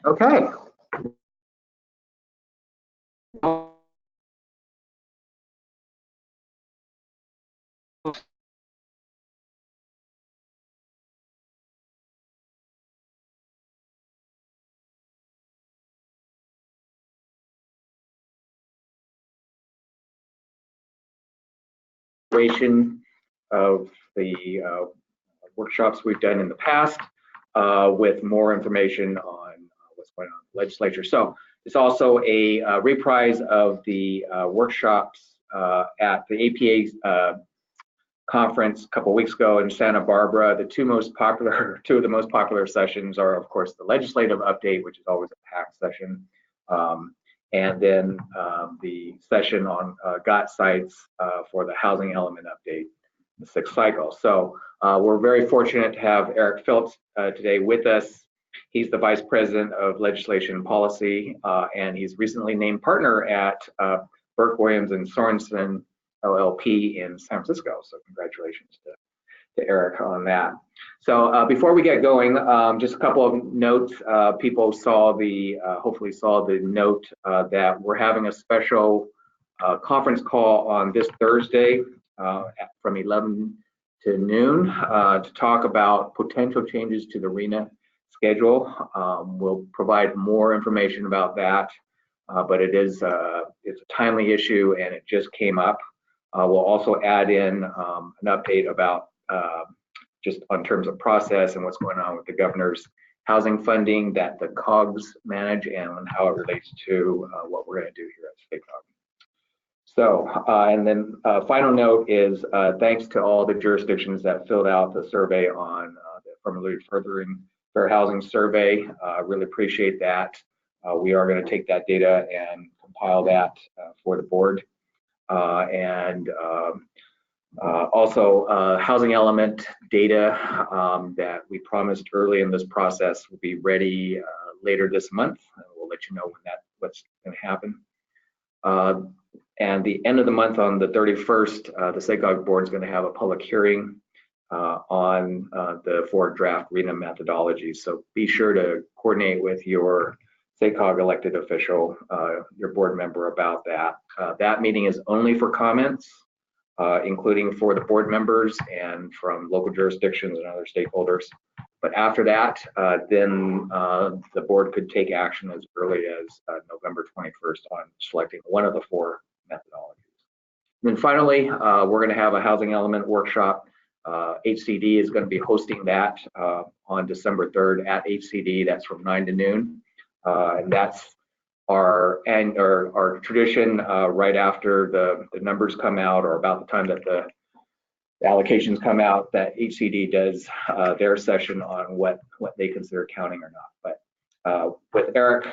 Okay. Of the workshops we've done in the past with more information on what's going on in the legislature. So it's also a reprise of the workshops at the APA conference a couple weeks ago in Santa Barbara. The two of the most popular sessions are, of course, the legislative update, which is always a packed session, and then the session on GOT sites for the housing element update, the 6th cycle. So we're very fortunate to have Eric Phillips today with us. He's the Vice President of Legislation and Policy, and he's recently named partner at Burke Williams and Sorensen LLP in San Francisco. So congratulations to Eric on that. So before we get going, just a couple of notes. People saw hopefully saw the note that we're having a special conference call on this Thursday from 11 to noon to talk about potential changes to the RHNA schedule. We'll provide more information about that, but it's a timely issue and it just came up. We'll also add in an update about just on terms of process and what's going on with the governor's housing funding that the COGS manage and how it relates to what we're going to do here at SACOG. So, and then final note is thanks to all the jurisdictions that filled out the survey on the Affirmatively Furthering Fair Housing Survey. Really appreciate that. We are going to take that data and compile that for the board. Also housing element data that we promised early in this process will be ready later this month. We'll let you know what's going to happen. And the end of the month on the 31st, the SACOG board is going to have a public hearing on the 4 draft RHNA methodologies. So be sure to coordinate with your SACOG elected official, your board member about that. That meeting is only for comments, including for the board members and from local jurisdictions and other stakeholders. But after that, then the board could take action as early as November 21st on selecting one of the 4 methodologies. And then finally, we're going to have a housing element workshop. HCD is going to be hosting that on December 3rd at HCD. That's from 9 to noon. And that's our tradition right after the numbers come out, or about the time that the allocations come out, that HCD does their session on what they consider counting or not. But with Eric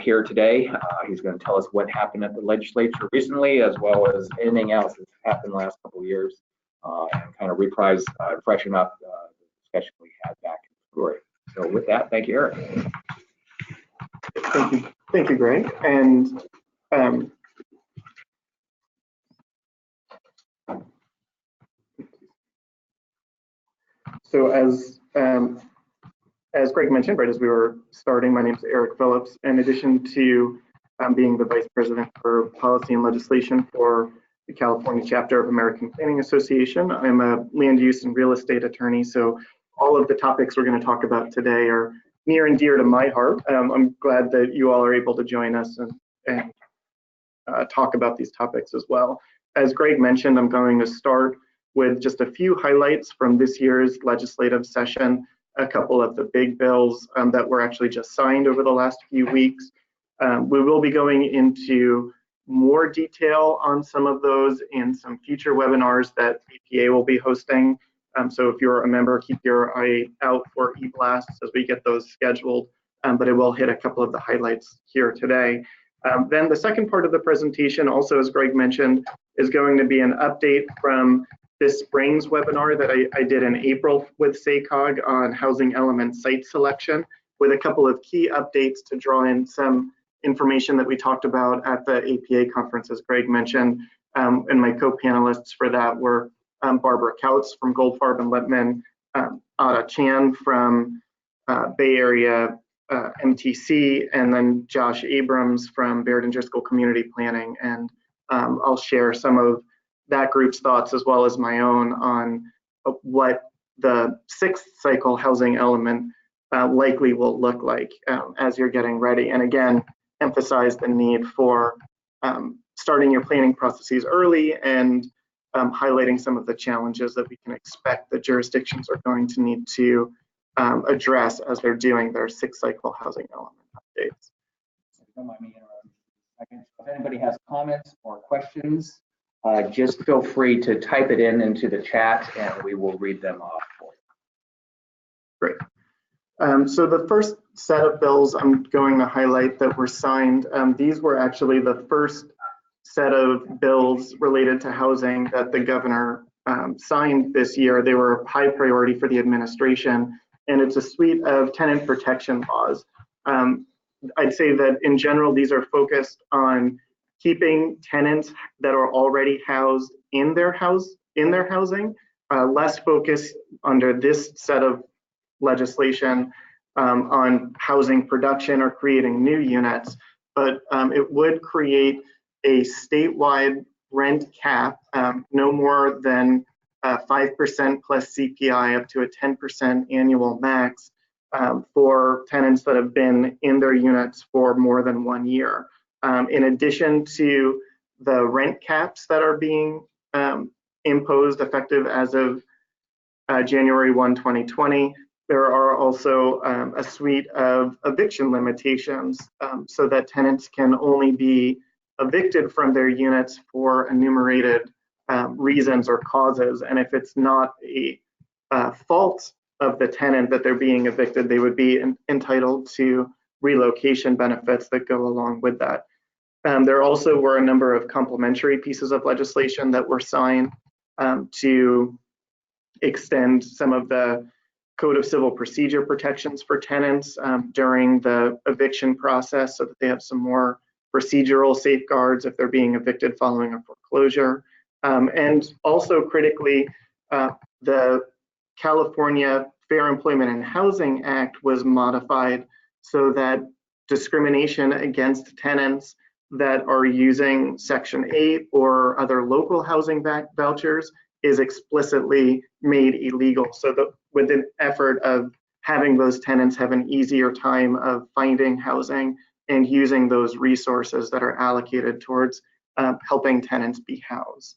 here today, he's going to tell us what happened at the legislature recently, as well as anything else that's happened the last couple of years, and kind of reprise, freshen up the discussion we had back in February. So with that, thank you, Eric. Thank you, Greg. And so as Greg mentioned, right as we were starting, my name is Eric Phillips. In addition to being the Vice President for Policy and Legislation for the California chapter of American Planning Association, I'm a land use and real estate attorney. So all of the topics we're going to talk about today are near and dear to my heart. I'm glad that you all are able to join us and talk about these topics as well. As Greg mentioned, I'm going to start with just a few highlights from this year's legislative session, a couple of the big bills that were actually just signed over the last few weeks. We will be going into more detail on some of those in some future webinars that APA will be hosting. So if you're a member, keep your eye out for e-blasts as we get those scheduled, but it will hit a couple of the highlights here today. Then the second part of the presentation, also as Greg mentioned, is going to be an update from this spring's webinar that I did in April with SACOG on housing element site selection, with a couple of key updates to draw in some information that we talked about at the APA conference, as Greg mentioned. And my co-panelists for that were Barbara Kautz from Goldfarb and Lippmann, Ada Chan from Bay Area MTC, and then Josh Abrams from Baird and Driscoll Community Planning. And I'll share some of that group's thoughts as well as my own on what the 6th cycle housing element likely will look like as you're getting ready. And again, emphasize the need for starting your planning processes early and highlighting some of the challenges that we can expect that jurisdictions are going to need to address as they're doing their 6th cycle housing element updates. Don't mind me interrupting for a second. If anybody has comments or questions, just feel free to type it into the chat and we will read them off for you. Great. So the first set of bills I'm going to highlight that were signed, these were actually the first set of bills related to housing that the governor signed this year. They were high priority for the administration, and it's a suite of tenant protection laws. I'd say that in general, these are focused on keeping tenants that are already housed in their housing, less focus under this set of legislation on housing production or creating new units, but it would create a statewide rent cap, no more than 5% plus CPI up to a 10% annual max for tenants that have been in their units for more than 1 year. In addition to the rent caps that are being imposed effective as of January 1, 2020, there are also a suite of eviction limitations so that tenants can only be evicted from their units for enumerated reasons or causes. And if it's not a fault of the tenant that they're being evicted, they would be entitled to relocation benefits that go along with that. There also were a number of complementary pieces of legislation that were signed to extend some of the Code of Civil Procedure protections for tenants during the eviction process so that they have some more procedural safeguards if they're being evicted following a foreclosure. And also critically, the California Fair Employment and Housing Act was modified so that discrimination against tenants that are using Section 8 or other local housing vouchers is explicitly made illegal. So that with an effort of having those tenants have an easier time of finding housing and using those resources that are allocated towards helping tenants be housed.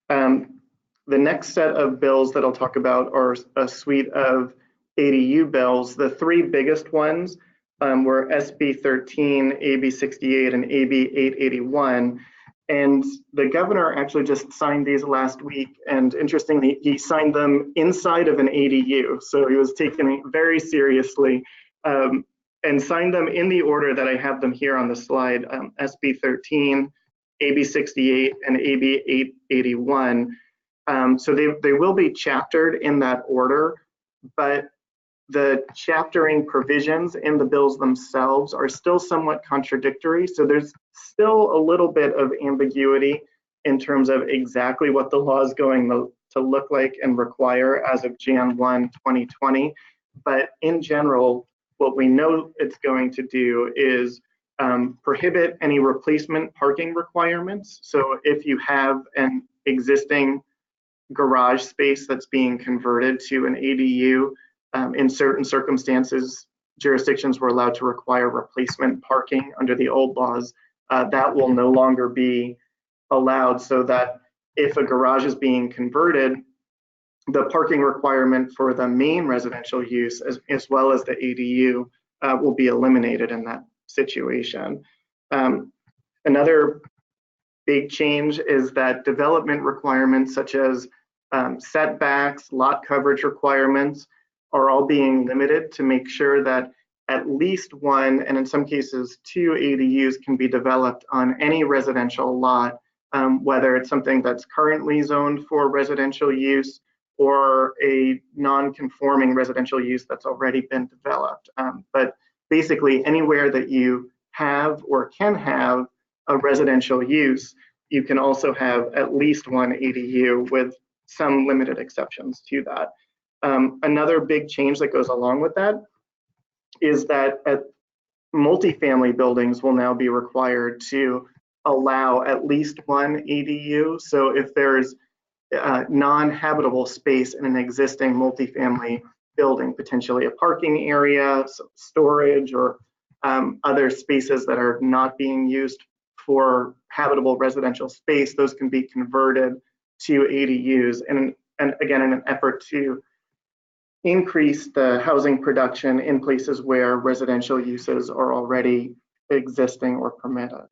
The next set of bills that I'll talk about are a suite of ADU bills. The 3 biggest ones were SB 13, AB 68, and AB 881. And the governor actually just signed these last week. And interestingly, he signed them inside of an ADU. So he was taking it very seriously and signed them in the order that I have them here on the slide, SB 13, AB 68, and AB 881. So they will be chaptered in that order, but the chaptering provisions in the bills themselves are still somewhat contradictory. So there's still a little bit of ambiguity in terms of exactly what the law is going to look like and require as of Jan 1, 2020. But in general, what we know it's going to do is prohibit any replacement parking requirements. So if you have an existing garage space that's being converted to an ADU, in certain circumstances, jurisdictions were allowed to require replacement parking under the old laws. That will no longer be allowed, so that if a garage is being converted, the parking requirement for the main residential use as well as the ADU will be eliminated in that situation. Another big change is that development requirements such as setbacks, lot coverage requirements are all being limited to make sure that at least 1, and in some cases 2 ADUs can be developed on any residential lot, whether it's something that's currently zoned for residential use or a non-conforming residential use that's already been developed. But basically anywhere that you have or can have a residential use, you can also have at least 1 ADU with some limited exceptions to that. Another big change that goes along with that is that multifamily buildings will now be required to allow at least one ADU. So if there's non-habitable space in an existing multifamily building, potentially a parking area, some storage, or other spaces that are not being used for habitable residential space, those can be converted to ADUs. And again, in an effort to increase the housing production in places where residential uses are already existing or permitted.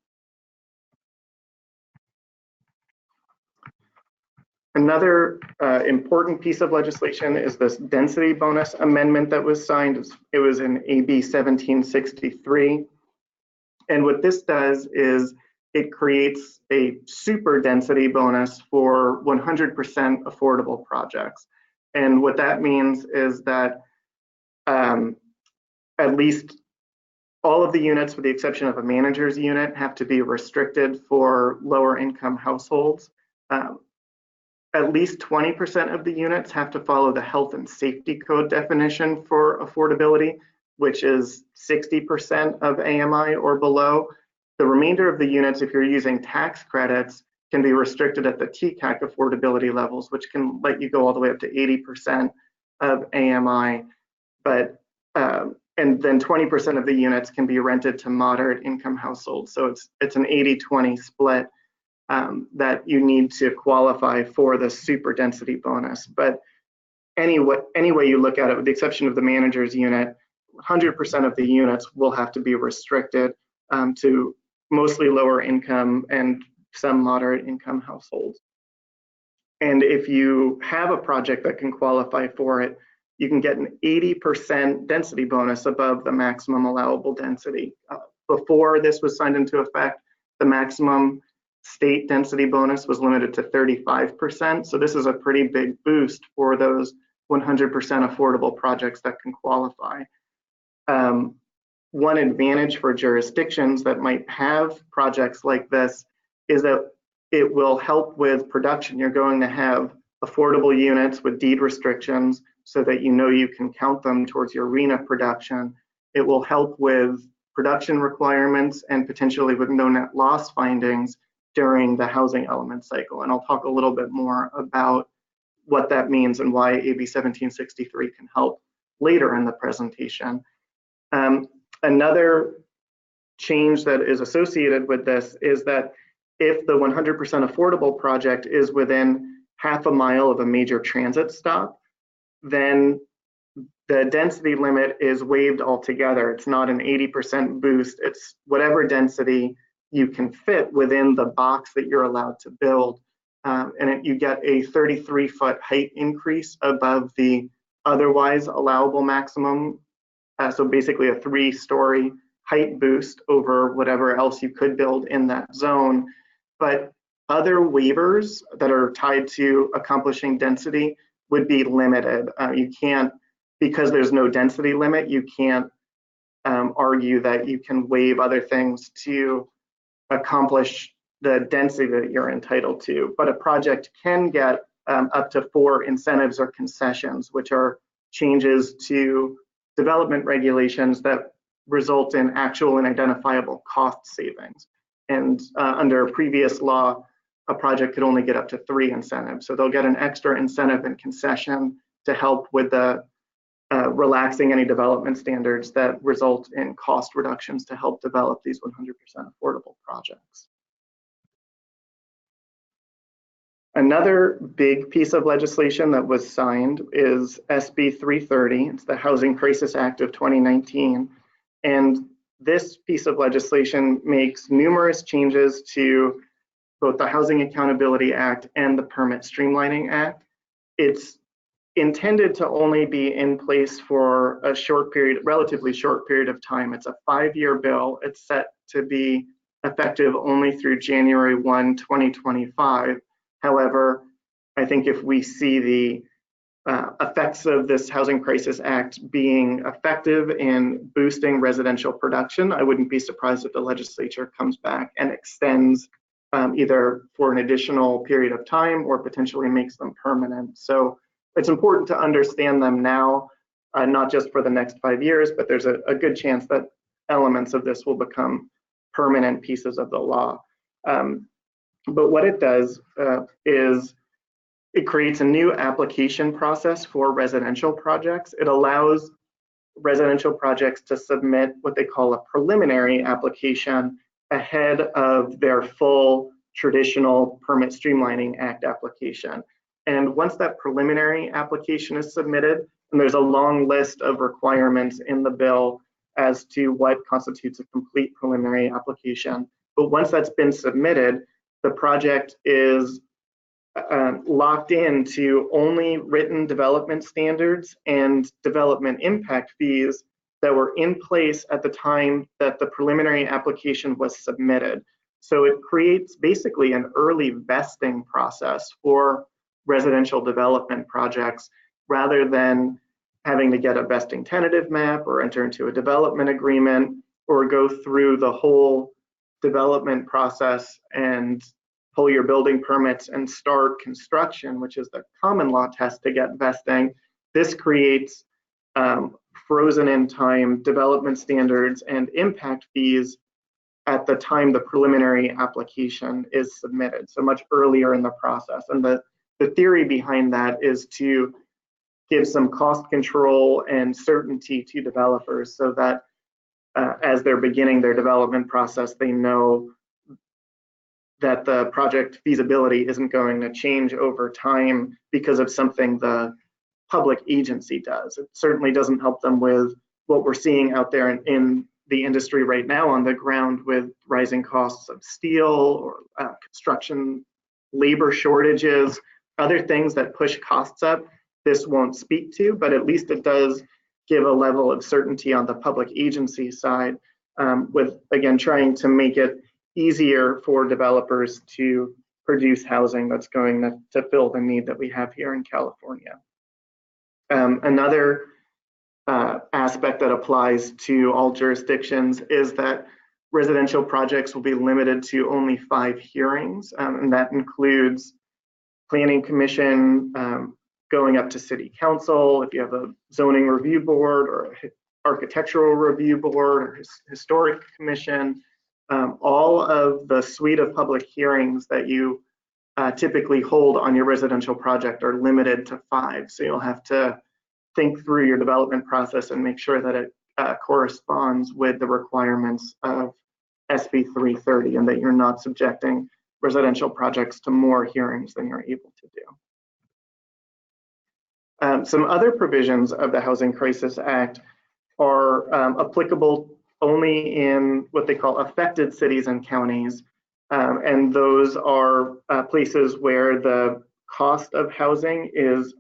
Another important piece of legislation is this density bonus amendment that was signed. It was in AB 1763. And what this does is it creates a super density bonus for 100% affordable projects. And what that means is that at least all of the units, with the exception of a manager's unit, have to be restricted for lower income households. At least 20% of the units have to follow the health and safety code definition for affordability, which is 60% of AMI or below. The remainder of the units, if you're using tax credits, can be restricted at the TCAC affordability levels, which can let you go all the way up to 80% of AMI. But and then 20% of the units can be rented to moderate income households. So it's an 80-20 split that you need to qualify for the super density bonus. But any way you look at it, with the exception of the manager's unit, 100% of the units will have to be restricted to mostly lower income and some moderate income households. And if you have a project that can qualify for it, you can get an 80% density bonus above the maximum allowable density. Before this was signed into effect, the maximum state density bonus was limited to 35%. So this is a pretty big boost for those 100% affordable projects that can qualify. One advantage for jurisdictions that might have projects like this is that it will help with production. You're going to have affordable units with deed restrictions so that you know you can count them towards your RHNA production. It will help with production requirements and potentially with no net loss findings during the housing element cycle. And I'll talk a little bit more about what that means and why AB 1763 can help later in the presentation. Another change that is associated with this is that if the 100% affordable project is within half a mile of a major transit stop, then the density limit is waived altogether. It's not an 80% boost. It's whatever density you can fit within the box that you're allowed to build. You get a 33-foot height increase above the otherwise allowable maximum. So basically a 3-story height boost over whatever else you could build in that zone. But other waivers that are tied to accomplishing density would be limited. You can't, because there's no density limit, you can't argue that you can waive other things to accomplish the density that you're entitled to. But a project can get up to 4 incentives or concessions, which are changes to development regulations that result in actual and identifiable cost savings. And under previous law, a project could only get up to 3 incentives. So they'll get an extra incentive and concession to help with the relaxing any development standards that result in cost reductions to help develop these 100% affordable projects. Another big piece of legislation that was signed is SB 330. It's the Housing Crisis Act of 2019. And this piece of legislation makes numerous changes to both the Housing Accountability Act and the Permit Streamlining Act. It's intended to only be in place for a short period, relatively short period of time. It's a 5-year bill. It's set to be effective only through January 1, 2025. However, I think if we see the effects of this Housing Crisis Act being effective in boosting residential production, I wouldn't be surprised if the legislature comes back and extends either for an additional period of time or potentially makes them permanent. So it's important to understand them now, not just for the next 5 years, but there's a good chance that elements of this will become permanent pieces of the law. But what it does is it creates a new application process for residential projects. It allows residential projects to submit what they call a preliminary application ahead of their full traditional Permit Streamlining Act application. And once that preliminary application is submitted, and there's a long list of requirements in the bill as to what constitutes a complete preliminary application. But once that's been submitted, the project is locked into only written development standards and development impact fees that were in place at the time that the preliminary application was submitted. So it creates basically an early vesting process for residential development projects rather than having to get a vesting tentative map or enter into a development agreement or go through the whole development process and pull your building permits and start construction, which is the common law test to get vesting. This creates frozen in time development standards and impact fees at the time the preliminary application is submitted, so much earlier in the process. And the theory behind that is to give some cost control and certainty to developers so that as they're beginning their development process, they know that the project feasibility isn't going to change over time because of something the public agency does. It certainly doesn't help them with what we're seeing out there in the industry right now on the ground with rising costs of steel or construction labor shortages, other things that push costs up. This won't speak to, but at least it does give a level of certainty on the public agency side with, again, trying to make it easier for developers to produce housing that's going to fill the need that we have here in California. Another aspect that applies to all jurisdictions is that residential projects will be limited to only 5 hearings, and that includes Planning Commission, going up to City Council, if you have a zoning review board or architectural review board or historic commission, all of the suite of public hearings that you typically hold on your residential project are limited to 5. So you'll have to think through your development process and make sure that it corresponds with the requirements of SB 330 and that you're not subjecting residential projects to more hearings than you're able to do. Some other provisions of the Housing Crisis Act are applicable only in what they call affected cities and counties. And those are places where the cost of housing is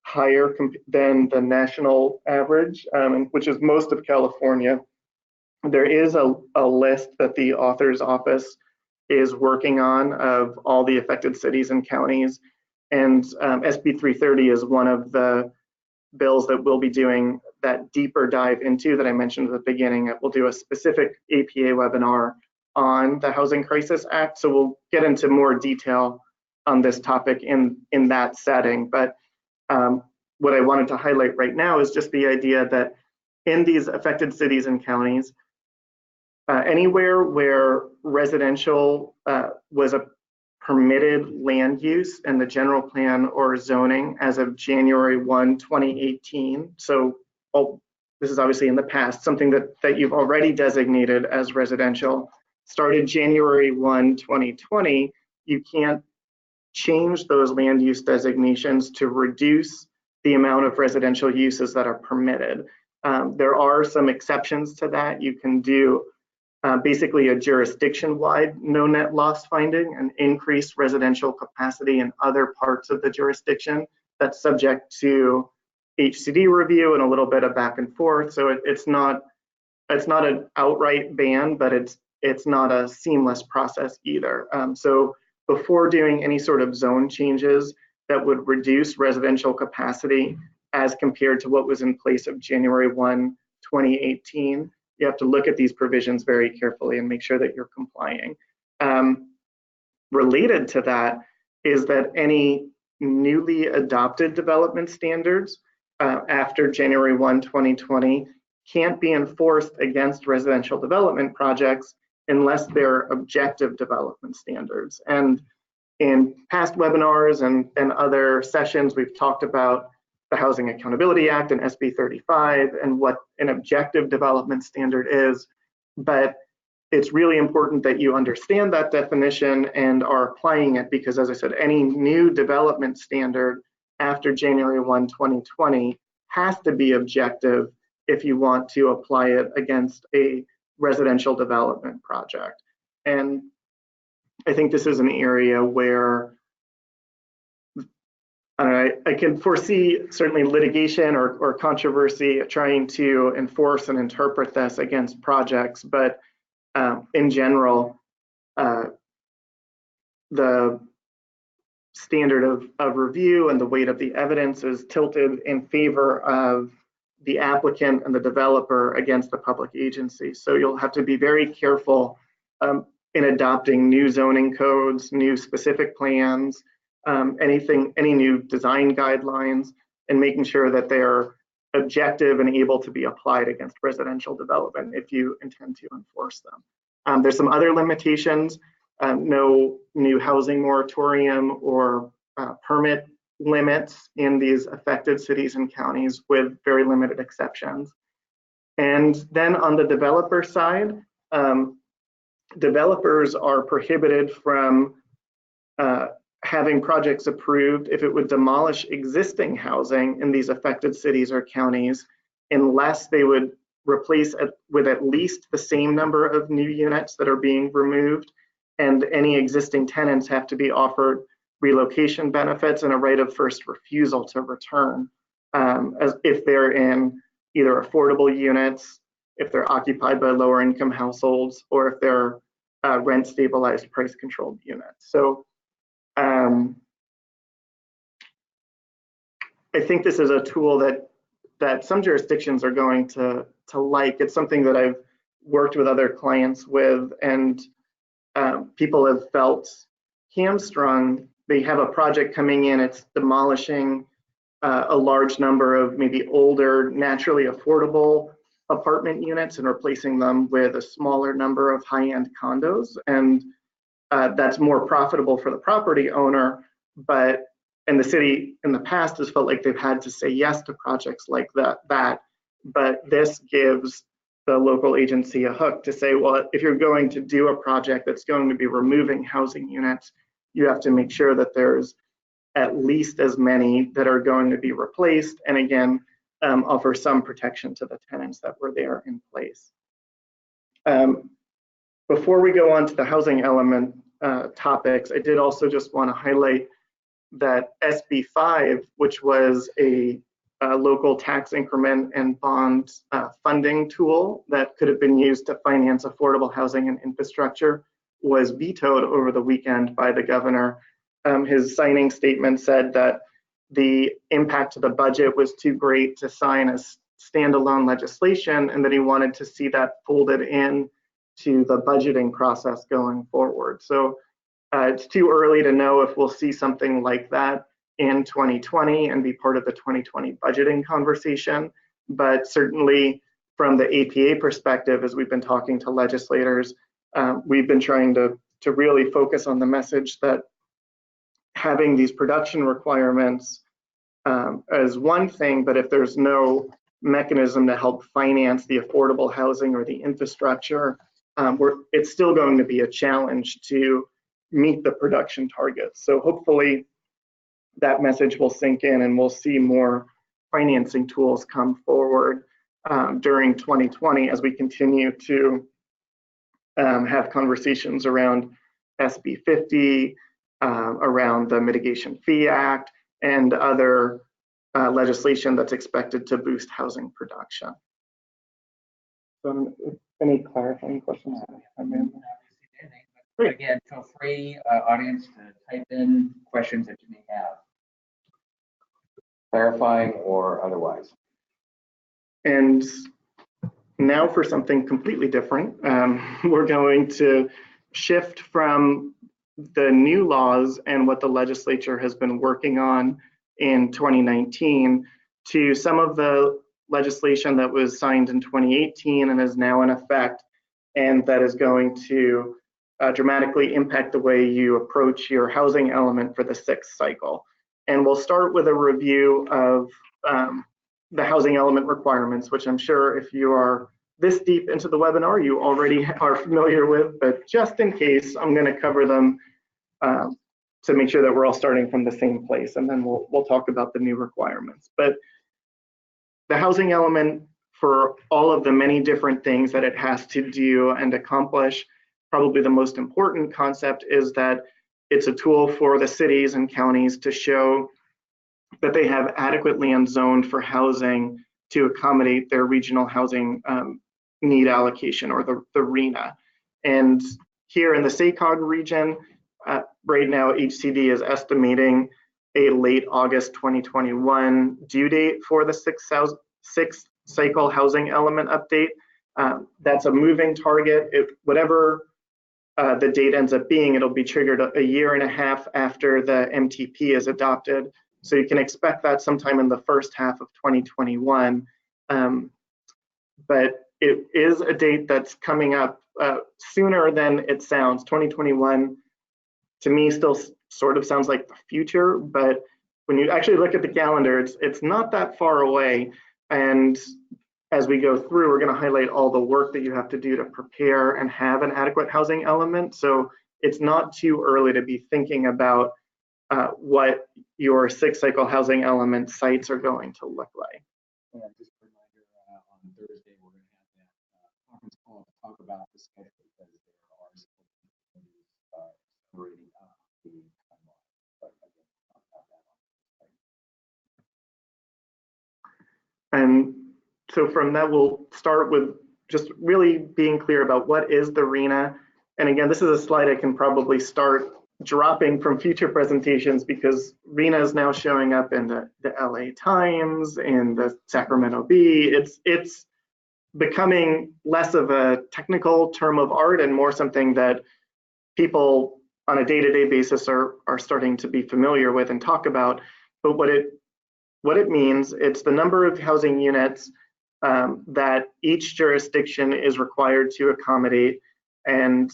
higher than the national average, which is most of California. There is a list that the author's office is working on of all the affected cities and counties. And SB 330 is one of the bills that we'll be doing that deeper dive into that I mentioned at the beginning. We'll do a specific APA webinar on the Housing Crisis Act. So we'll get into more detail on this topic in that setting. But what I wanted to highlight right now is just the idea that in these affected cities and counties, anywhere where residential was a permitted land use in the general plan or zoning as of January 1, 2018. So this is obviously in the past, something that you've already designated as residential. Started January 1, 2020, you can't change those land use designations to reduce the amount of residential uses that are permitted. There are some exceptions to that. You can do basically a jurisdiction-wide no net loss finding and increase residential capacity in other parts of the jurisdiction. That's subject to HCD review and a little bit of back and forth. So it's not an outright ban, but it's not a seamless process either. So before doing any sort of zone changes that would reduce residential capacity as compared to what was in place of January 1, 2018, you have to look at these provisions very carefully and make sure that you're complying. related to that is that any newly adopted development standards after January 1, 2020 can't be enforced against residential development projects unless they're objective development standards. And in past webinars and other sessions, we've talked about the Housing Accountability Act and SB 35 and what an objective development standard is. But it's really important that you understand that definition and are applying it, because as I said, any new development standard after January 1, 2020 has to be objective if you want to apply it against a residential development project. And I think this is an area where I can foresee certainly litigation or controversy trying to enforce and interpret this against projects, but in general, the standard of review and the weight of the evidence is tilted in favor of the applicant and the developer against the public agency. So you'll have to be very careful in adopting new zoning codes, new specific plans, any new design guidelines, and making sure that they're objective and able to be applied against residential development if you intend to enforce them. There's some other limitations, no new housing moratorium or permit limits in these affected cities and counties with very limited exceptions. And then on the developer side, developers are prohibited from having projects approved if it would demolish existing housing in these affected cities or counties, unless they would replace it with at least the same number of new units that are being removed, and any existing tenants have to be offered relocation benefits and a right of first refusal to return, as if they're in either affordable units, if they're occupied by lower income households, or if they're rent stabilized price controlled units. So I think this is a tool that some jurisdictions are going to like. It's something that I've worked with other clients with, and people have felt hamstrung. They have a project coming in, it's demolishing a large number of maybe older, naturally affordable apartment units and replacing them with a smaller number of high-end condos. And that's more profitable for the property owner, but and the city in the past has felt like they've had to say yes to projects like that. But this gives the local agency a hook to say, well, if you're going to do a project that's going to be removing housing units, you have to make sure that there's at least as many that are going to be replaced, and again, offer some protection to the tenants that were there in place. Before we go on to the housing element topics, I did also just want to highlight that SB 5, which was a local tax increment and bond funding tool that could have been used to finance affordable housing and infrastructure, was vetoed over the weekend by the governor. His signing statement said that the impact to the budget was too great to sign as standalone legislation, and that he wanted to see that folded in to the budgeting process going forward. So it's too early to know if we'll see something like that in 2020 and be part of the 2020 budgeting conversation. But certainly from the APA perspective, as we've been talking to legislators, we've been trying to really focus on the message that having these production requirements is one thing, but if there's no mechanism to help finance the affordable housing or the infrastructure, it's still going to be a challenge to meet the production targets. So hopefully that message will sink in and we'll see more financing tools come forward during 2020 as we continue to have conversations around SB 50, around the Mitigation Fee Act, and other legislation that's expected to boost housing production. So, any clarifying questions? Great. Again, feel free, audience, to type in questions that you may have, clarifying or otherwise. And now for something completely different, we're going to shift from the new laws and what the legislature has been working on in 2019 to some of the legislation that was signed in 2018 and is now in effect, and that is going to dramatically impact the way you approach your housing element for the sixth cycle. And we'll start with a review of the housing element requirements, which I'm sure if you are this deep into the webinar, you already are familiar with, but just in case, I'm going to cover them to make sure that we're all starting from the same place, and then we'll talk about the new requirements. But the housing element, for all of the many different things that it has to do and accomplish, probably the most important concept is that it's a tool for the cities and counties to show that they have adequately zoned for housing to accommodate their regional housing need allocation, or the RHNA. And here in the SACOG region, right now HCD is estimating a late August 2021 due date for the sixth cycle housing element update. That's a moving target. Whatever the date ends up being, it'll be triggered a year and a half after the MTP is adopted. So you can expect that sometime in the first half of 2021. But it is a date that's coming up sooner than it sounds. 2021 to me still sort of sounds like the future, but when you actually look at the calendar, it's not that far away. And as we go through, we're going to highlight all the work that you have to do to prepare and have an adequate housing element. So it's not too early to be thinking about what your sixth cycle housing element sites are going to look like. And just a reminder, on Thursday, we're going to have that conference call to talk about the schedule, because there are some accelerating up the timeline. But again, talk about that on Thursday. And so from that, we'll start with just really being clear about what is the RHNA. And again, this is a slide I can probably start dropping from future presentations, because RHNA is now showing up in the LA Times, in the Sacramento Bee. It's becoming less of a technical term of art and more something that people on a day-to-day basis are starting to be familiar with and talk about. But what it means, it's the number of housing units that each jurisdiction is required to accommodate, and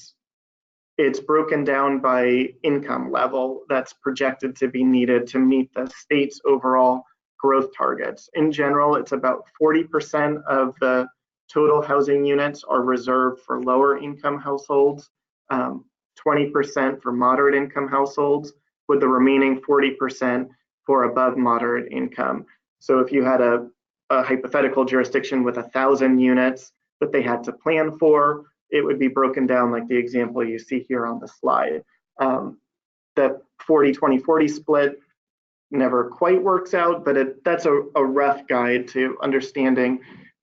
it's broken down by income level that's projected to be needed to meet the state's overall growth targets. In general, it's about 40% of the total housing units are reserved for lower income households, 20% for moderate income households, with the remaining 40% for above moderate income. So if you had a hypothetical jurisdiction with 1,000 units that they had to plan for, it would be broken down like the example you see here on the slide. The 40-20-40 split never quite works out, but that's a rough guide to understanding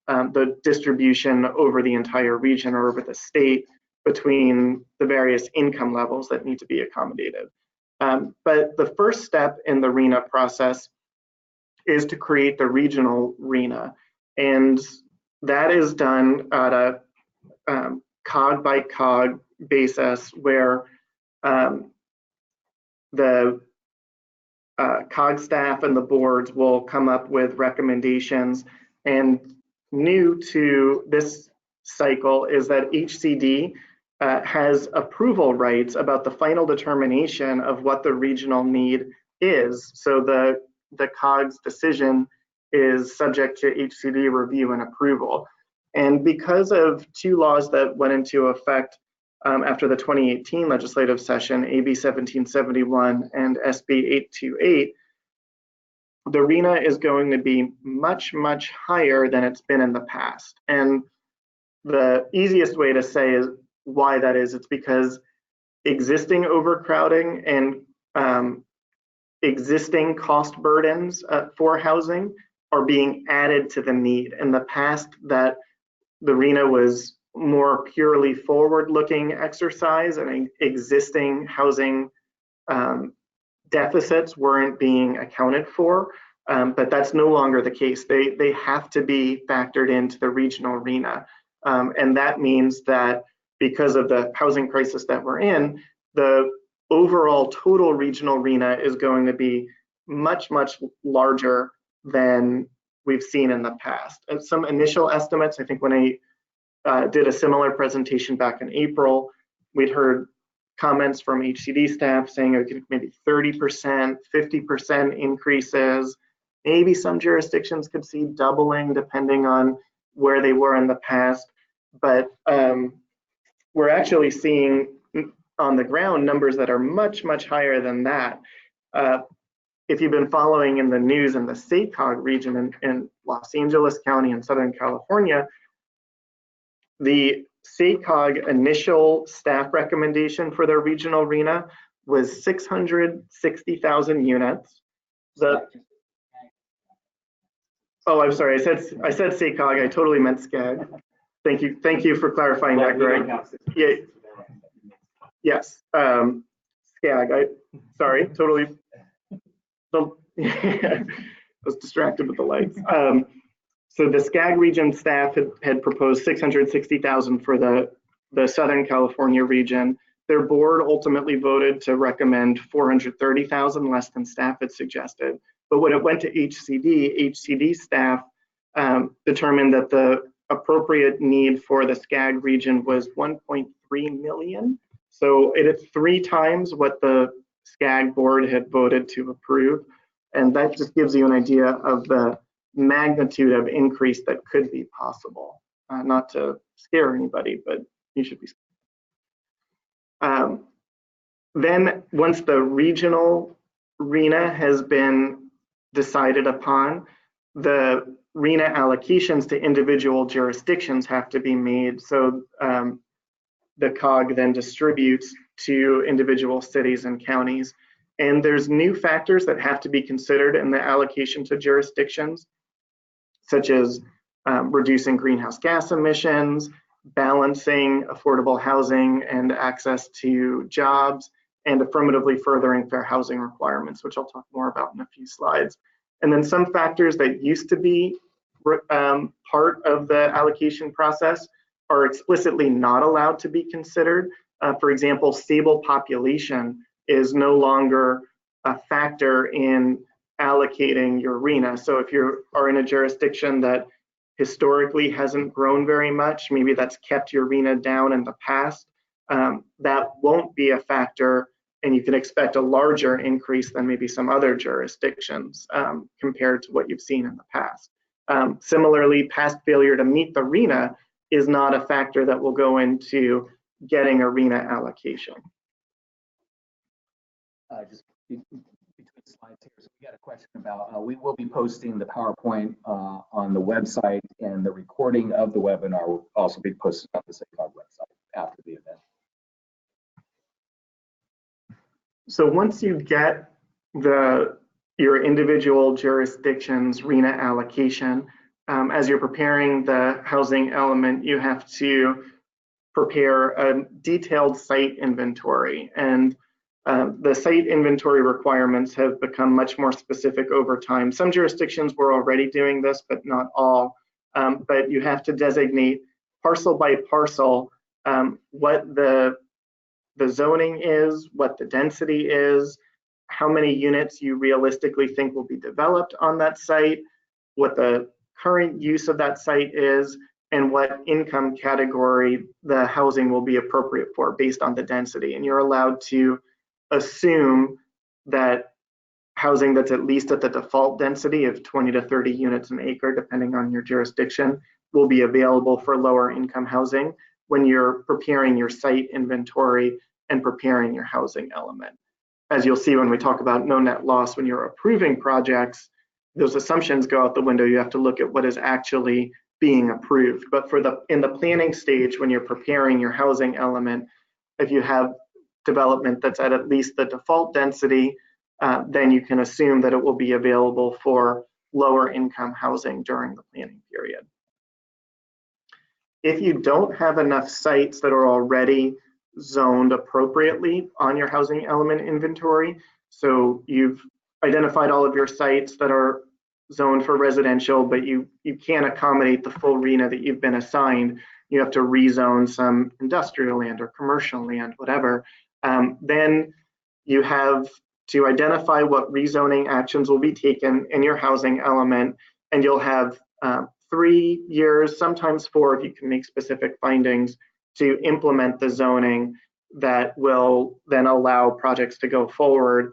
the distribution over the entire region or over the state between the various income levels that need to be accommodated. But the first step in the RHNA process is to create the regional RHNA. And that is done at a COG by COG basis, where the COG staff and the boards will come up with recommendations. And new to this cycle is that HCD has approval rights about the final determination of what the regional need is. So the COG's decision is subject to HCD review and approval. And because of two laws that went into effect after the 2018 legislative session, AB 1771 and SB 828, the RHNA is going to be much, much higher than it's been in the past. And the easiest way to say is why that is, it's because existing overcrowding and existing cost burdens for housing are being added to the need. In the past, that the RHNA was more purely forward-looking exercise, and existing housing deficits weren't being accounted for, but that's no longer the case. They have to be factored into the regional RHNA, and that means that because of the housing crisis that we're in, the overall total regional RENA is going to be much, much larger than we've seen in the past. And some initial estimates, I think when I did a similar presentation back in April, we'd heard comments from HCD staff saying okay, maybe 30%, 50% increases. Maybe some jurisdictions could see doubling depending on where they were in the past. But we're actually seeing on the ground numbers that are much, much higher than that. If you've been following in the news in the SACOG region in Los Angeles County in Southern California, the SACOG initial staff recommendation for their regional RENA was 660,000 units. Oh, I'm sorry, I said SACOG, I totally meant SCAG. Thank you for clarifying that, Greg. Yeah, yes, SCAG, sorry, totally. I was distracted with the lights. So the SCAG region staff had proposed 660,000 for the Southern California region. Their board ultimately voted to recommend 430,000, less than staff had suggested. But when it went to HCD staff determined that the appropriate need for the SCAG region was 1.3 million. So it is 3 times what the SCAG board had voted to approve. And that just gives you an idea of the magnitude of increase that could be possible. Not to scare anybody, but you should be. Then once the regional RENA has been decided upon, the RENA allocations to individual jurisdictions have to be made. So the COG then distributes to individual cities and counties. And there's new factors that have to be considered in the allocation to jurisdictions, such as reducing greenhouse gas emissions, balancing affordable housing and access to jobs, and affirmatively furthering fair housing requirements, which I'll talk more about in a few slides. And then some factors that used to be part of the allocation process are explicitly not allowed to be considered. For example, stable population is no longer a factor in allocating your RENA. So if you are in a jurisdiction that historically hasn't grown very much, maybe that's kept your RENA down in the past, that won't be a factor, and you can expect a larger increase than maybe some other jurisdictions compared to what you've seen in the past. Similarly, past failure to meet the RENA is not a factor that will go into getting a RENA allocation. Just between slides here, so we got a question about, we will be posting the PowerPoint on the website, and the recording of the webinar will also be posted on the SACOG website after the event. So once you get your individual jurisdiction's RENA allocation, as you're preparing the housing element, you have to prepare a detailed site inventory. And the site inventory requirements have become much more specific over time. Some jurisdictions were already doing this, but not all. But you have to designate parcel by parcel what the zoning is, what the density is, how many units you realistically think will be developed on that site, what the current use of that site is, and what income category the housing will be appropriate for based on the density. And you're allowed to assume that housing that's at least at the default density of 20 to 30 units an acre, depending on your jurisdiction, will be available for lower income housing when you're preparing your site inventory and preparing your housing element. As you'll see when we talk about no net loss, when you're approving projects, those assumptions go out the window. You have to look at what is actually being approved. But in the planning stage, when you're preparing your housing element, if you have development that's at least the default density, then you can assume that it will be available for lower income housing during the planning period. If you don't have enough sites that are already zoned appropriately on your housing element inventory, so you've identified all of your sites that are zoned for residential, but you can't accommodate the full RENA that you've been assigned, you have to rezone some industrial land or commercial land, whatever, then you have to identify what rezoning actions will be taken in your housing element, and you'll have 3 years, sometimes 4 if you can make specific findings, to implement the zoning that will then allow projects to go forward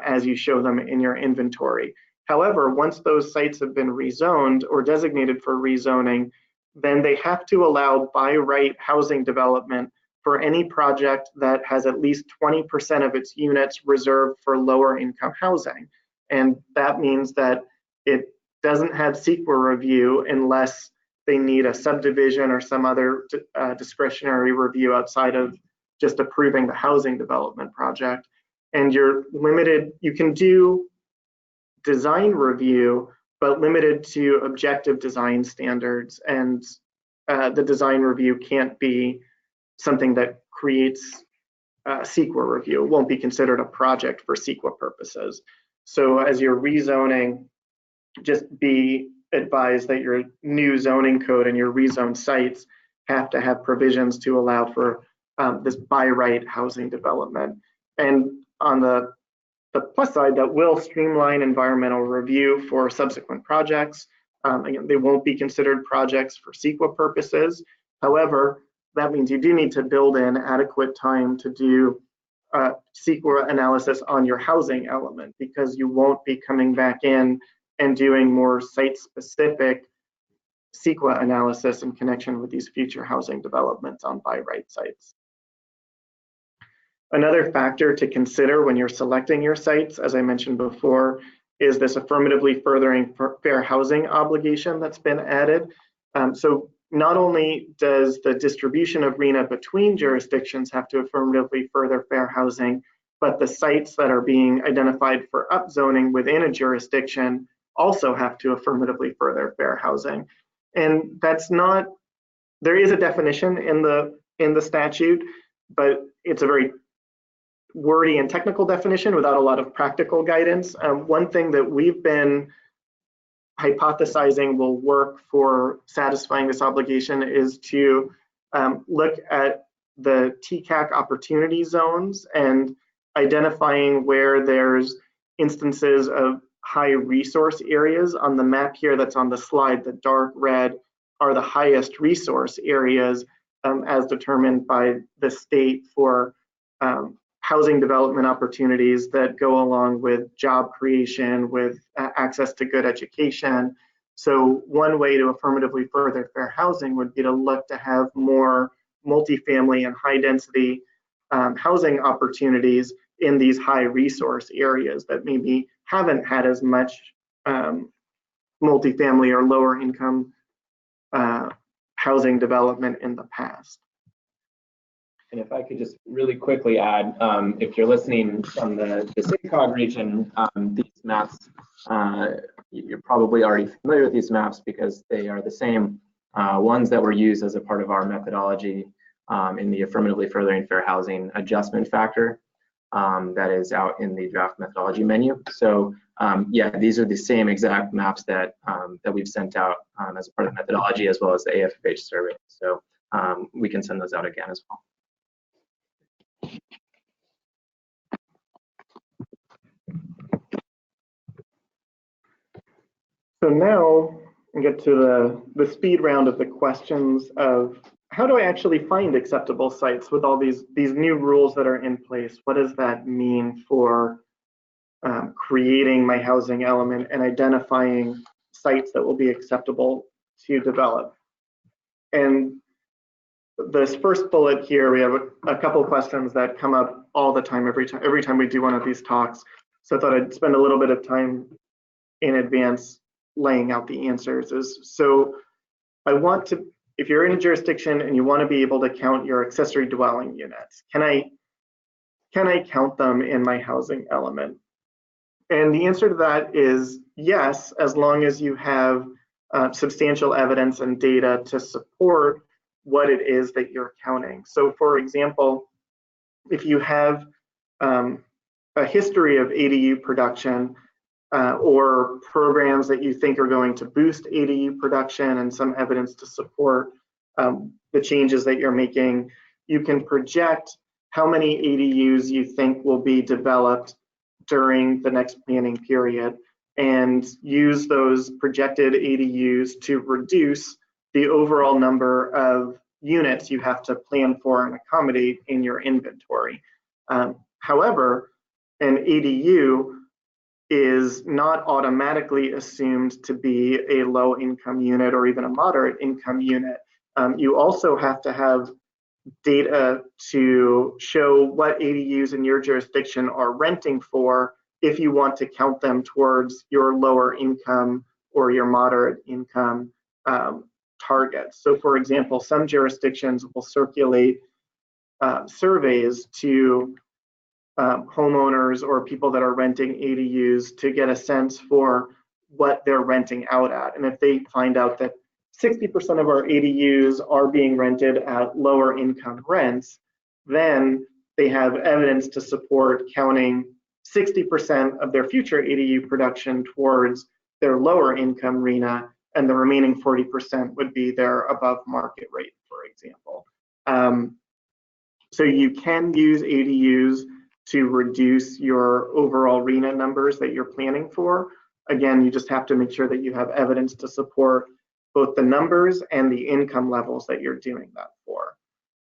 as you show them in your inventory. However, once those sites have been rezoned or designated for rezoning, then they have to allow by right housing development for any project that has at least 20% of its units reserved for lower income housing. And that means that it doesn't have CEQA review unless they need a subdivision or some other discretionary review outside of just approving the housing development project. And you're limited, you can do design review, but limited to objective design standards. And the design review can't be something that creates CEQA review. It won't be considered a project for CEQA purposes. So as you're rezoning, just be advised that your new zoning code and your rezoned sites have to have provisions to allow for this by right housing development. And on the plus side, that will streamline environmental review for subsequent projects. Again, they won't be considered projects for CEQA purposes. However, that means you do need to build in adequate time to do CEQA analysis on your housing element, because you won't be coming back in and doing more site-specific CEQA analysis in connection with these future housing developments on by right sites. Another factor to consider when you're selecting your sites, as I mentioned before, is this affirmatively furthering fair housing obligation that's been added. So not only does the distribution of RHNA between jurisdictions have to affirmatively further fair housing, but the sites that are being identified for upzoning within a jurisdiction also have to affirmatively further fair housing. And that's not, there is a definition in the statute, but it's a very wordy and technical definition without a lot of practical guidance. One thing that we've been hypothesizing will work for satisfying this obligation is to look at the TCAC opportunity zones and identifying where there's instances of high resource areas. On the map here that's on the slide, the dark red are the highest resource areas as determined by the state for housing development opportunities that go along with job creation, with access to good education. So one way to affirmatively further fair housing would be to look to have more multifamily and high density housing opportunities in these high resource areas that maybe haven't had as much multifamily or lower income housing development in the past. And if I could just really quickly add, if you're listening from the SIGCOG region, these maps, you're probably already familiar with these maps because they are the same ones that were used as a part of our methodology in the affirmatively furthering fair housing adjustment factor that is out in the draft methodology menu. So yeah, these are the same exact maps that that we've sent out as a part of the methodology, as well as the AFFH survey. So we can send those out again as well. So now we get to the speed round of the questions of how do I actually find acceptable sites with all these new rules that are in place? What does that mean for creating my housing element and identifying sites that will be acceptable to develop? And this first bullet here, we have a couple questions that come up all the time, every time we do one of these talks. So I thought I'd spend a little bit of time in advance laying out the answers. So I want to, if you're in a jurisdiction and you want to be able to count your accessory dwelling units, can I count them in my housing element? And the answer to that is yes, as long as you have substantial evidence and data to support what it is that you're counting. So for example, if you have a history of ADU production or programs that you think are going to boost ADU production and some evidence to support the changes that you're making, you can project how many ADUs you think will be developed during the next planning period, and use those projected ADUs to reduce the overall number of units you have to plan for and accommodate in your inventory. However, an ADU is not automatically assumed to be a low income unit or even a moderate income unit. You also have to have data to show what ADUs in your jurisdiction are renting for if you want to count them towards your lower income or your moderate income targets. So for example, some jurisdictions will circulate surveys to homeowners or people that are renting ADUs to get a sense for what they're renting out at. And if they find out that 60% of our ADUs are being rented at lower income rents, then they have evidence to support counting 60% of their future ADU production towards their lower income RHNA, and the remaining 40% would be their above market rate, for example. So you can use ADUs to reduce your overall RHNA numbers that you're planning for. Again, you just have to make sure that you have evidence to support both the numbers and the income levels that you're doing that for.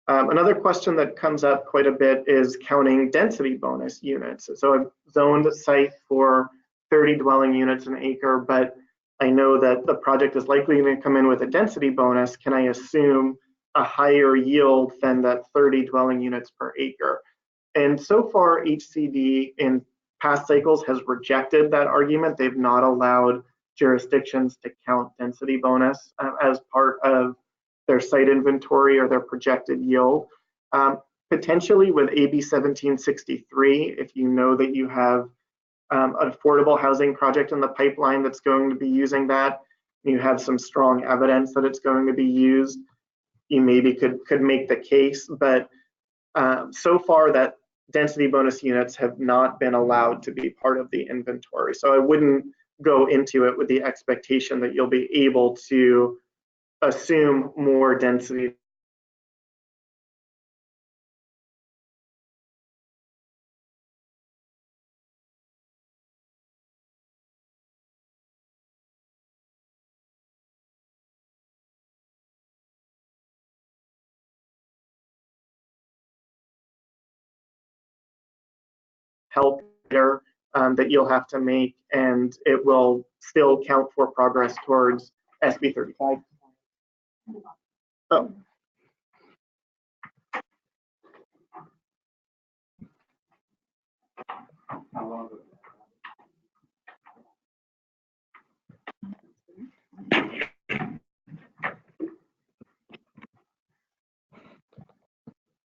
Another question that comes up quite a bit is counting density bonus units. So I've zoned a site for 30 dwelling units an acre, but I know that the project is likely going to come in with a density bonus. Can I assume a higher yield than that 30 dwelling units per acre? And so far, HCD in past cycles has rejected that argument. They've not allowed jurisdictions to count density bonus as part of their site inventory or their projected yield. Potentially with AB 1763, if you know that you have an affordable housing project in the pipeline that's going to be using that, you have some strong evidence that it's going to be used, you maybe could make the case, but so far that density bonus units have not been allowed to be part of the inventory. So I wouldn't go into it with the expectation that you'll be able to assume more density. Help there that you'll have to make, and it will still count for progress towards SB 35. Oh.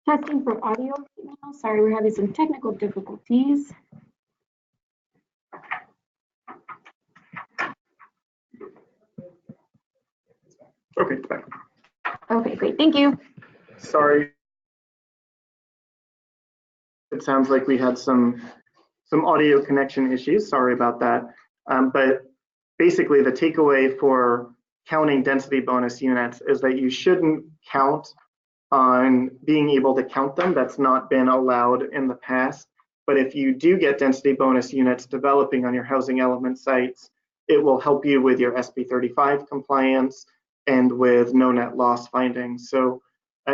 Testing for audio right now. Sorry, we're having some technical difficulties. Okay, it's back. Okay, great. Thank you. Sorry. It sounds like we had some audio connection issues. Sorry about that. But basically, the takeaway for counting density bonus units is that you shouldn't count on being able to count them. That's not been allowed in the past. But if you do get density bonus units developing on your housing element sites, it will help you with your SB 35 compliance and with no net loss findings. So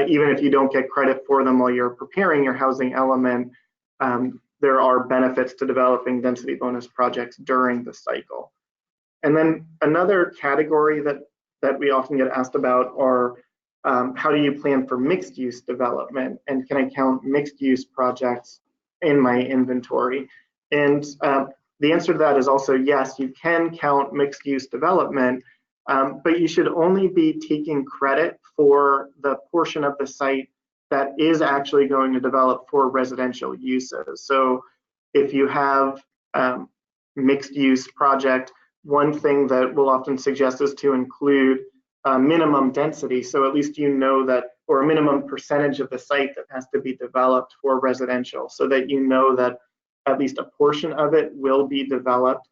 even if you don't get credit for them while you're preparing your housing element, there are benefits to developing density bonus projects during the cycle. And then another category that we often get asked about are how do you plan for mixed use development, and can I count mixed use projects in my inventory? And the answer to that is also yes, you can count mixed use development, but you should only be taking credit for the portion of the site that is actually going to develop for residential uses. So if you have mixed use project, one thing that we'll often suggest is to include minimum density. So at least you know that, or a minimum percentage of the site that has to be developed for residential, so that you know that at least a portion of it will be developed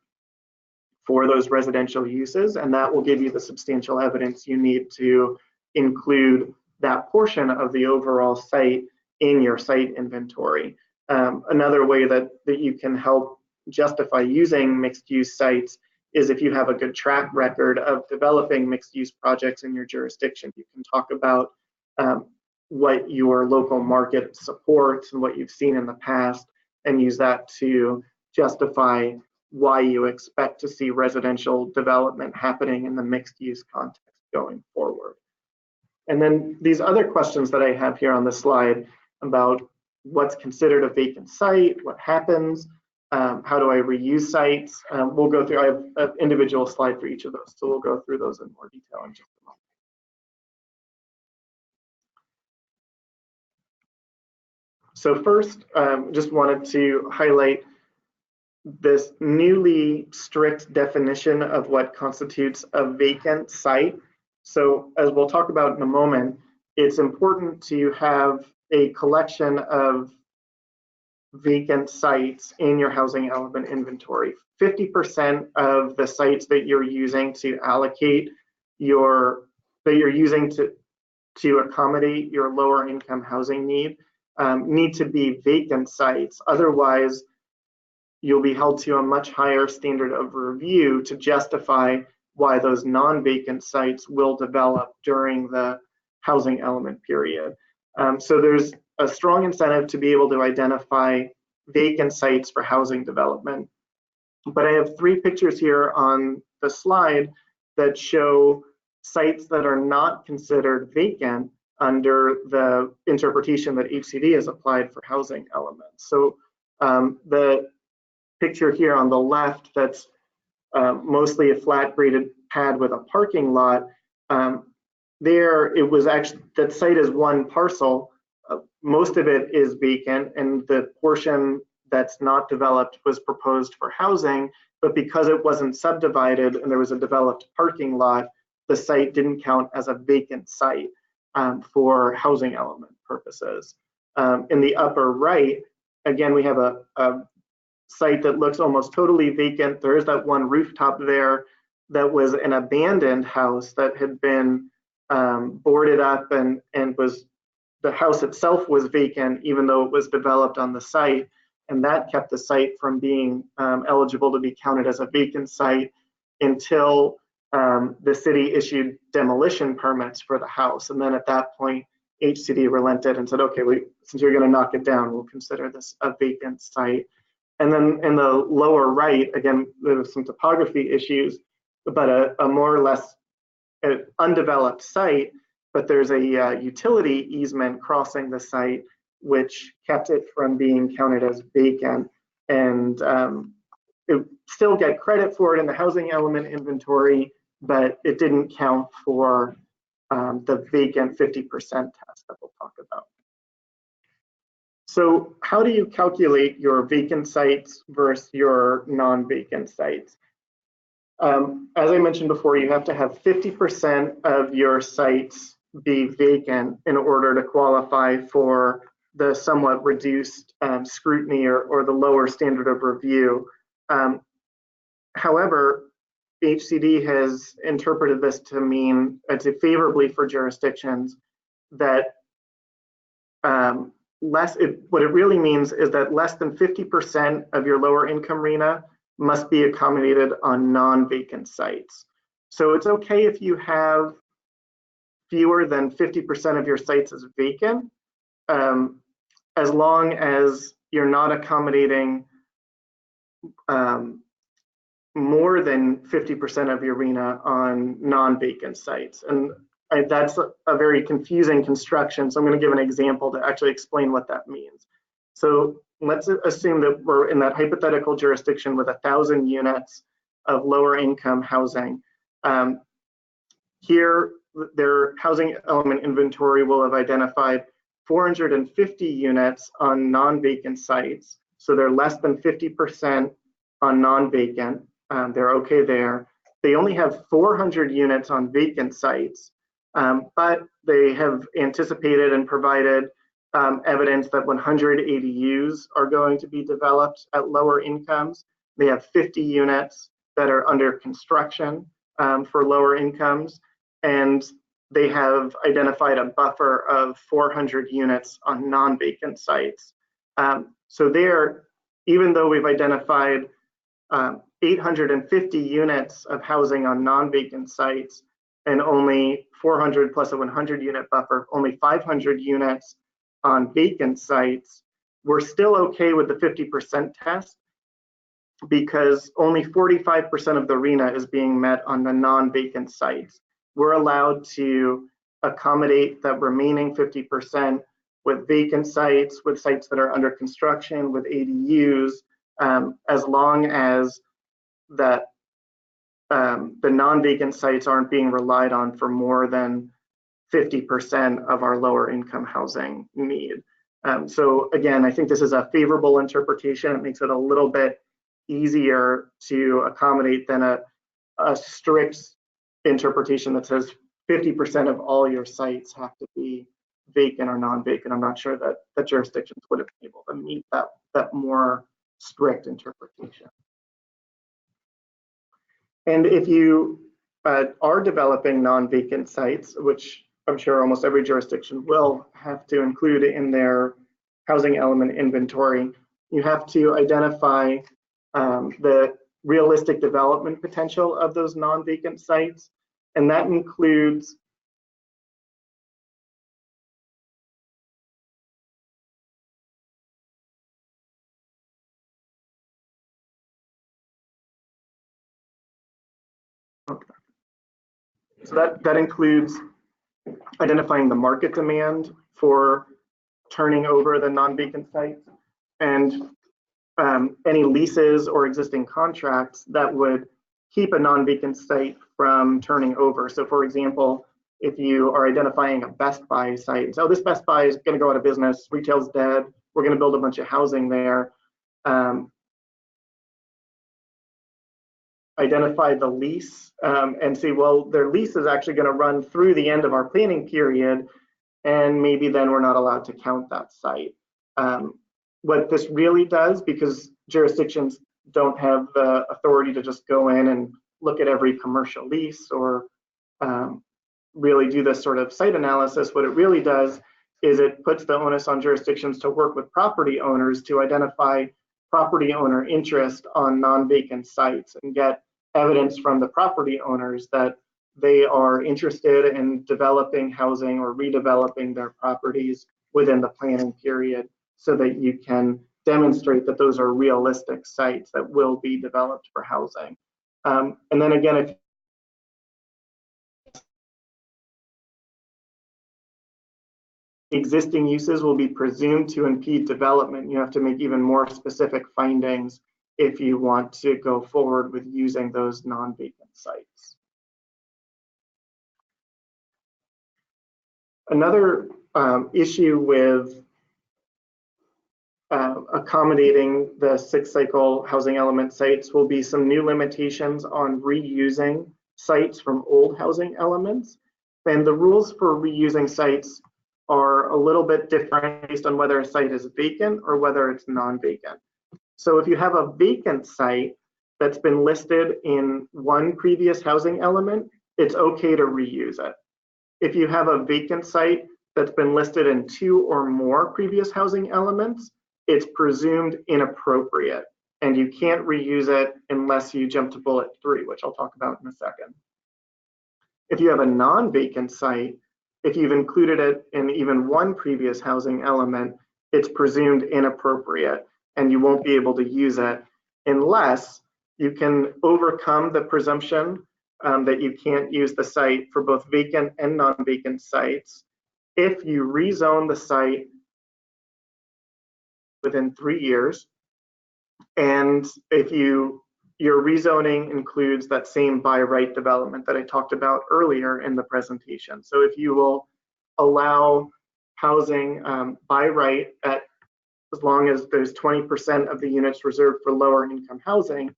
for those residential uses, and that will give you the substantial evidence you need to include that portion of the overall site in your site inventory. Another way that you can help justify using mixed-use sites is if you have a good track record of developing mixed-use projects in your jurisdiction. You can talk about what your local market supports and what you've seen in the past, and use that to justify why you expect to see residential development happening in the mixed-use context going forward. And then these other questions that I have here on the slide about what's considered a vacant site, what happens, how do I reuse sites? We'll go through, I have an individual slide for each of those, so we'll go through those in more detail in just a moment. So first, just wanted to highlight this newly strict definition of what constitutes a vacant site. So as we'll talk about in a moment, it's important to have a collection of vacant sites in your housing element inventory. 50% of the sites that you're using to allocate that you're using to accommodate your lower income housing need to be vacant sites. Otherwise, you'll be held to a much higher standard of review to justify why those non-vacant sites will develop during the housing element period. So there's a strong incentive to be able to identify vacant sites for housing development. But I have 3 pictures here on the slide that show sites that are not considered vacant under the interpretation that HCD has applied for housing elements. So the picture here on the left, that's mostly a flat graded pad with a parking lot. There, it was actually, that site is one parcel. Most of it is vacant, and the portion that's not developed was proposed for housing, but because it wasn't subdivided and there was a developed parking lot, the site didn't count as a vacant site for housing element purposes. In the upper right, again, we have a site that looks almost totally vacant. There is that one rooftop there that was an abandoned house that had been boarded up, and was, the house itself was vacant even though it was developed on the site, and that kept the site from being eligible to be counted as a vacant site until the city issued demolition permits for the house. And then at that point, HCD relented and said, okay, since you're going to knock it down, we'll consider this a vacant site. And then in the lower right, again, there was some topography issues, but a more or less undeveloped site, but there's a utility easement crossing the site, which kept it from being counted as vacant. And it still get credit for it in the housing element inventory, but it didn't count for the vacant 50% test that we'll talk about. So how do you calculate your vacant sites versus your non-vacant sites? As I mentioned before, you have to have 50% of your sites be vacant in order to qualify for the somewhat reduced scrutiny or the lower standard of review. However, HCD has interpreted this to mean, favorably for jurisdictions, that what it really means is that less than 50% of your lower income RHNA must be accommodated on non-vacant sites. So it's okay if you have fewer than 50% of your sites as vacant, as long as you're not accommodating more than 50% of your RHNA on non-vacant sites. And that's a very confusing construction, so I'm going to give an example to actually explain what that means. So let's assume that we're in that hypothetical jurisdiction with 1,000 units of lower income housing. Here, their housing element inventory will have identified 450 units on non-vacant sites. So they're less than 50% on non-vacant. They're okay there. They only have 400 units on vacant sites, but they have anticipated and provided evidence that 100 ADUs are going to be developed at lower incomes. They have 50 units that are under construction for lower incomes. And they have identified a buffer of 400 units on non-vacant sites. So there, even though we've identified 850 units of housing on non-vacant sites and only 400 plus a 100 unit buffer, only 500 units on vacant sites, we're still okay with the 50% test because only 45% of the RHNA is being met on the non-vacant sites. We're allowed to accommodate that remaining 50% with vacant sites, with sites that are under construction, with ADUs, as long as that the non-vacant sites aren't being relied on for more than 50% of our lower income housing need. So again, I think this is a favorable interpretation. It makes it a little bit easier to accommodate than a strict interpretation that says 50% of all your sites have to be vacant or non-vacant. I'm not sure that the jurisdictions would have been able to meet that more strict interpretation. And if you are developing non-vacant sites, which I'm sure almost every jurisdiction will have to include in their housing element inventory, you have to identify the realistic development potential of those non-vacant sites. And that includes that includes identifying the market demand for turning over the non-vacant sites and any leases or existing contracts that would keep a non-vacant site from turning over. So for example, if you are identifying a Best Buy site, so this Best Buy is going to go out of business, retail's dead, we're going to build a bunch of housing there. Identify the lease and see, well, their lease is actually going to run through the end of our planning period, and maybe then we're not allowed to count that site. What this really does, because jurisdictions don't have the authority to just go in and look at every commercial lease or really do this sort of site analysis, what it really does is it puts the onus on jurisdictions to work with property owners to identify property owner interest on non-vacant sites and get evidence from the property owners that they are interested in developing housing or redeveloping their properties within the planning period, so that you can demonstrate that those are realistic sites that will be developed for housing. And then again, if existing uses will be presumed to impede development, you have to make even more specific findings if you want to go forward with using those non-vacant sites. Another issue with accommodating the 6-cycle housing element sites will be some new limitations on reusing sites from old housing elements. And the rules for reusing sites are a little bit different based on whether a site is vacant or whether it's non-vacant. So if you have a vacant site that's been listed in one previous housing element, it's okay to reuse it. If you have a vacant site that's been listed in 2 or more previous housing elements, it's presumed inappropriate, and you can't reuse it unless you jump to bullet 3, which I'll talk about in a second. If you have a non-vacant site, if you've included it in even one previous housing element, it's presumed inappropriate, and you won't be able to use it unless you can overcome the presumption that you can't use the site for both vacant and non-vacant sites if you rezone the site within 3 years, and if your rezoning includes that same by right development that I talked about earlier in the presentation. So if you will allow housing by right at as long as there's 20% of the units reserved for lower income housing,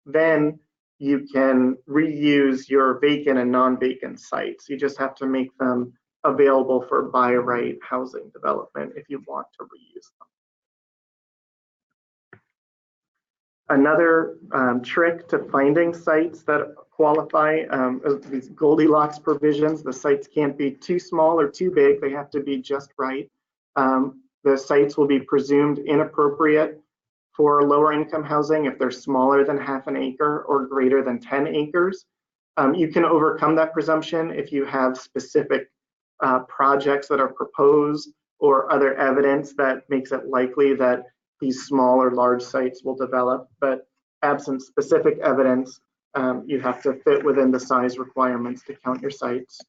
then you can reuse your vacant and non-vacant sites. You just have to make them available for by right housing development if you want to reuse them. Another trick to finding sites that qualify, these Goldilocks provisions, the sites can't be too small or too big, they have to be just right. The sites will be presumed inappropriate for lower income housing if they're smaller than ½ an acre or greater than 10 acres. You can overcome that presumption if you have specific projects that are proposed or other evidence that makes it likely that these small or large sites will develop. But absent specific evidence, you have to fit within the size requirements to count your sites.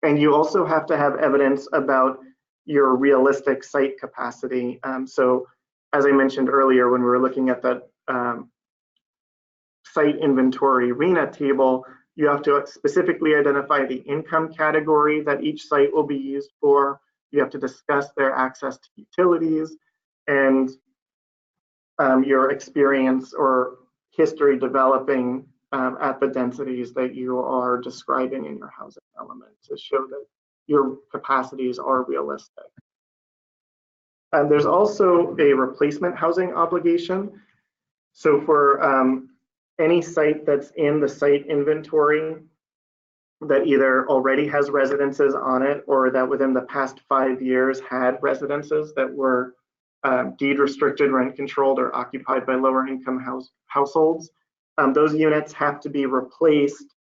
And you also have to have evidence about your realistic site capacity. So as I mentioned earlier, when we were looking at that site inventory RHNA table, you have to specifically identify the income category that each site will be used for. You have to discuss their access to utilities and your experience or history developing at the densities that you are describing in your housing element to show that your capacities are realistic. And there's also a replacement housing obligation. So for any site that's in the site inventory that either already has residences on it or that within the past 5 years had residences that were deed restricted, rent controlled, or occupied by lower income households, those units have to be replaced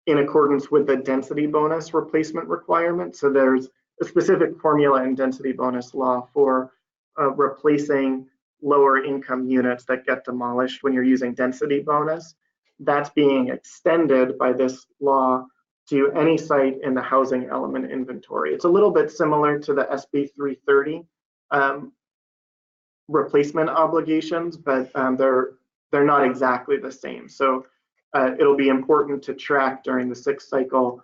in accordance with the density bonus replacement requirement. So there's a specific formula in density bonus law for replacing lower income units that get demolished when you're using density bonus. That's being extended by this law to any site in the housing element inventory. It's a little bit similar to the SB 330 replacement obligations, but they're not exactly the same. So it'll be important to track during the 6th cycle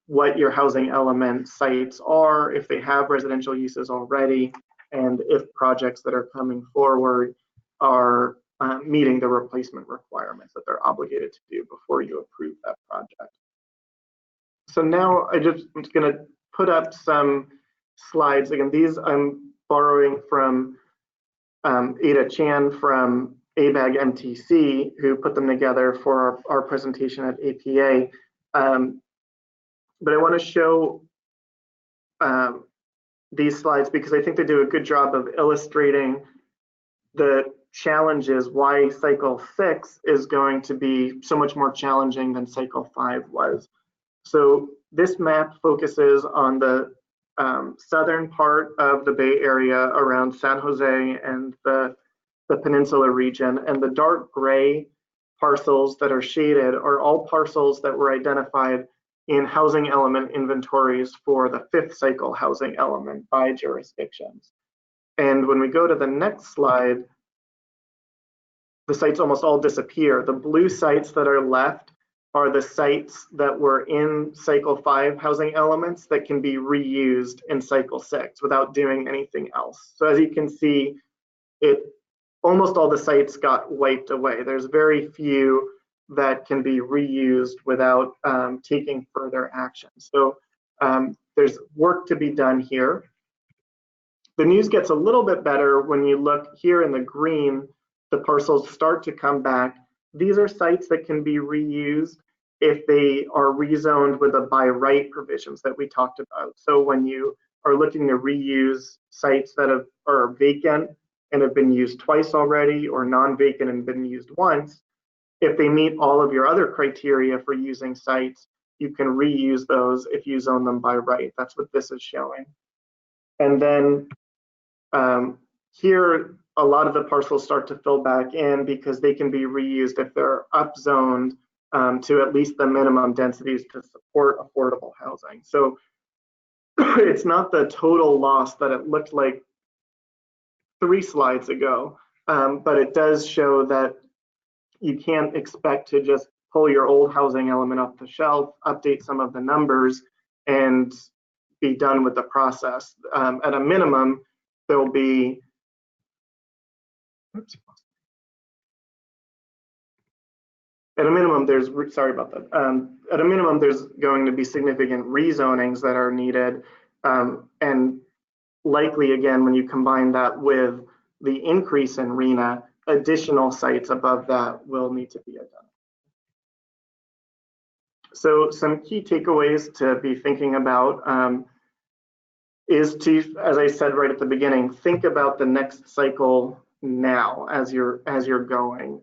what your housing element sites are, if they have residential uses already, and if projects that are coming forward are meeting the replacement requirements that they're obligated to do before you approve that project. So now I'm going to put up some slides. Again, these I'm borrowing from Ada Chan from ABAG MTC, who put them together for our presentation at APA. But I want to show these slides because I think they do a good job of illustrating the challenges, why cycle 6 is going to be so much more challenging than cycle 5 was. So this map focuses on the southern part of the Bay Area around San Jose and the Peninsula region, and the dark gray parcels that are shaded are all parcels that were identified in housing element inventories for the 5th cycle housing element by jurisdictions. And when we go to the next slide, the sites almost all disappear. The blue sites that are left are the sites that were in cycle 5 housing elements that can be reused in cycle 6 without doing anything else. So as you can see, almost all the sites got wiped away. There's very few that can be reused without taking further action. So there's work to be done here. The news gets a little bit better when you look here in the green, the parcels start to come back. These are sites that can be reused if they are rezoned with the by right provisions that we talked about. So when you are looking to reuse sites that are vacant and have been used twice already, or non-vacant and been used once, if they meet all of your other criteria for using sites, you can reuse those if you zone them by right. That's what this is showing. And then here, a lot of the parcels start to fill back in because they can be reused if they're upzoned to at least the minimum densities to support affordable housing. So it's not the total loss that it looked like 3 slides ago, but it does show that you can't expect to just pull your old housing element off the shelf, update some of the numbers, and be done with the process. At a minimum, there'll be, at a minimum, there's, sorry about that. At a minimum, there's going to be significant rezonings that are needed, and likely, again, when you combine that with the increase in RHNA, additional sites above that will need to be identified. So some key takeaways to be thinking about is to, as I said right at the beginning, think about the next cycle now as you're going.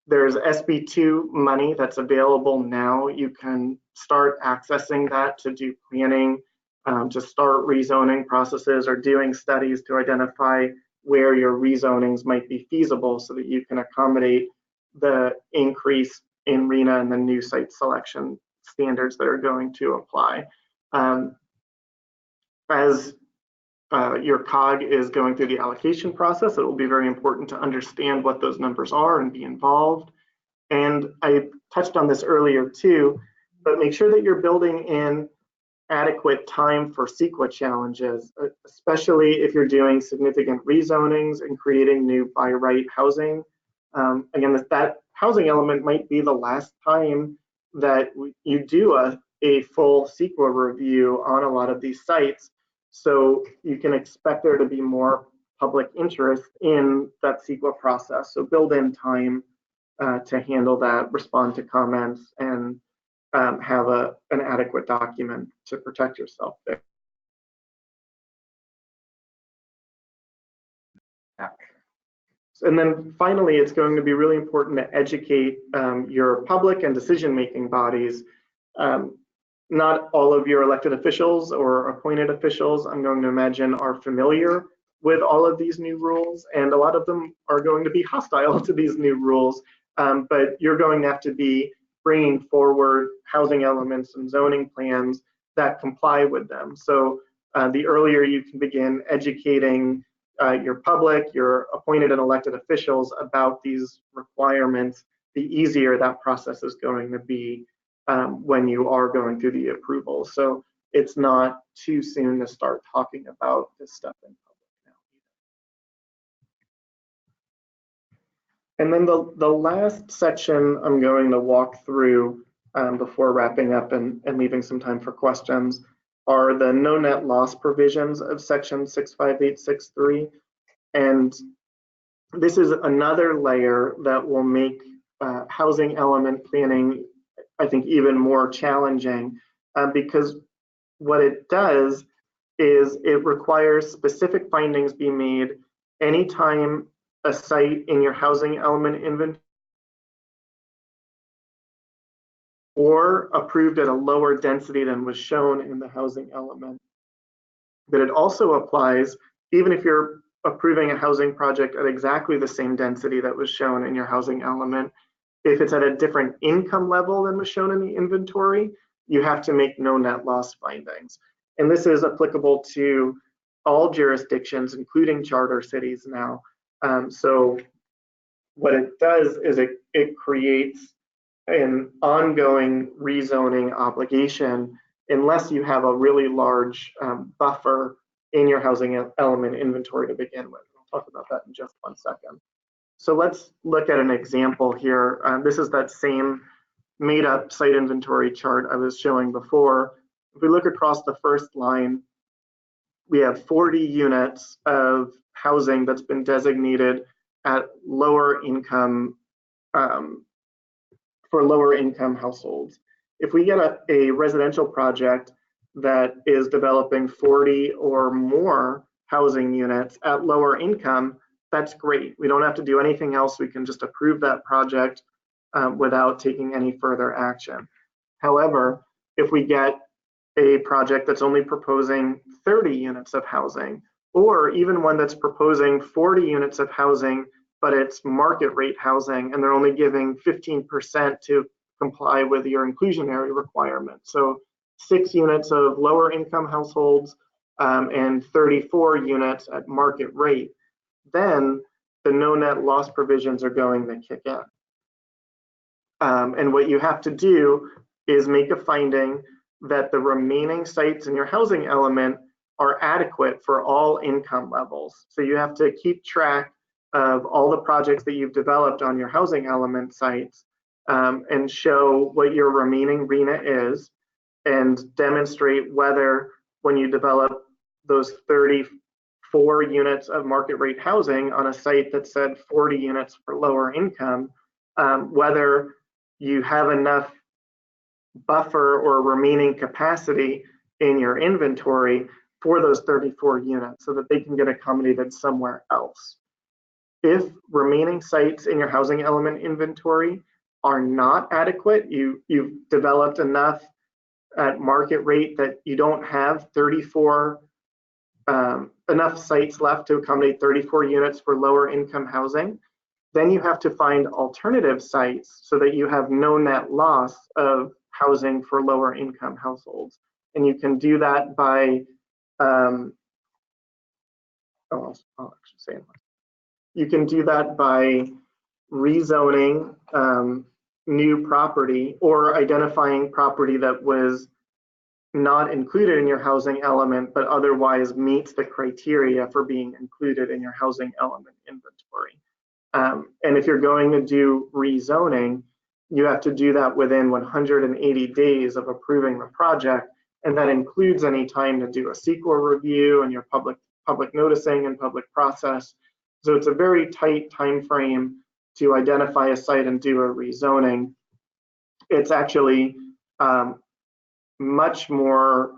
There's SB2 money that's available now. You can start accessing that to do planning, to start rezoning processes or doing studies to identify where your rezonings might be feasible so that you can accommodate the increase in RHNA and the new site selection standards that are going to apply. As your COG is going through the allocation process, it will be very important to understand what those numbers are and be involved. And I touched on this earlier too, but make sure that you're building in adequate time for CEQA challenges, especially if you're doing significant rezonings and creating new by right housing. Again, that housing element might be the last time that you do a full CEQA review on a lot of these sites. So you can expect there to be more public interest in that CEQA process. So build in time to handle that, respond to comments, and have an adequate document to protect yourself there. And then finally, it's going to be really important to educate your public and decision-making bodies. Not all of your elected officials or appointed officials, I'm going to imagine, are familiar with all of these new rules, and a lot of them are going to be hostile to these new rules, but you're going to have to be bringing forward housing elements and zoning plans that comply with them. So the earlier you can begin educating your public, your appointed and elected officials about these requirements, the easier that process is going to be when you are going through the approval. So it's not too soon to start talking about this stuff in public now. And then the last section I'm going to walk through before wrapping up and leaving some time for questions are the no net loss provisions of section 65863. And this is another layer that will make housing element planning, I think, even more challenging because what it does is it requires specific findings be made anytime a site in your housing element inventory or approved at a lower density than was shown in the housing element. But it also applies even if you're approving a housing project at exactly the same density that was shown in your housing element. If it's at a different income level than was shown in the inventory, you have to make no net loss findings. And this is applicable to all jurisdictions, including charter cities now. So what it does is it creates an ongoing rezoning obligation unless you have a really large buffer in your housing element inventory to begin with. I'll talk about that in just 1 second. So let's look at an example here. This is that same made up site inventory chart I was showing before. If we look across the first line, we have 40 units of housing that's been designated at lower income, for lower income households. If we get a residential project that is developing 40 or more housing units at lower income, that's great. We don't have to do anything else. We can just approve that project without taking any further action. However, if we get a project that's only proposing 30 units of housing, or even one that's proposing 40 units of housing, but it's market rate housing, and they're only giving 15% to comply with your inclusionary requirements. So 6 units of lower income households and 34 units at market rate, then the no net loss provisions are going to kick in. And what you have to do is make a finding that the remaining sites in your housing element are adequate for all income levels. So you have to keep track of all the projects that you've developed on your housing element sites and show what your remaining RHNA is and demonstrate whether when you develop those 34 4 units of market rate housing on a site that said 40 units for lower income, whether you have enough buffer or remaining capacity in your inventory for those 34 units so that they can get accommodated somewhere else. If remaining sites in your housing element inventory are not adequate, you've developed enough at market rate that you don't have 34 enough sites left to accommodate 34 units for lower income housing, then you have to find alternative sites so that you have no net loss of housing for lower income households. And you can do that by, I'll actually say it. You can do that by rezoning new property or identifying property that was not included in your housing element, but otherwise meets the criteria for being included in your housing element inventory. And if you're going to do rezoning, you have to do that within 180 days of approving the project, and that includes any time to do a CEQA review and your public noticing and public process. So it's a very tight time frame to identify a site and do a rezoning. It's actually much more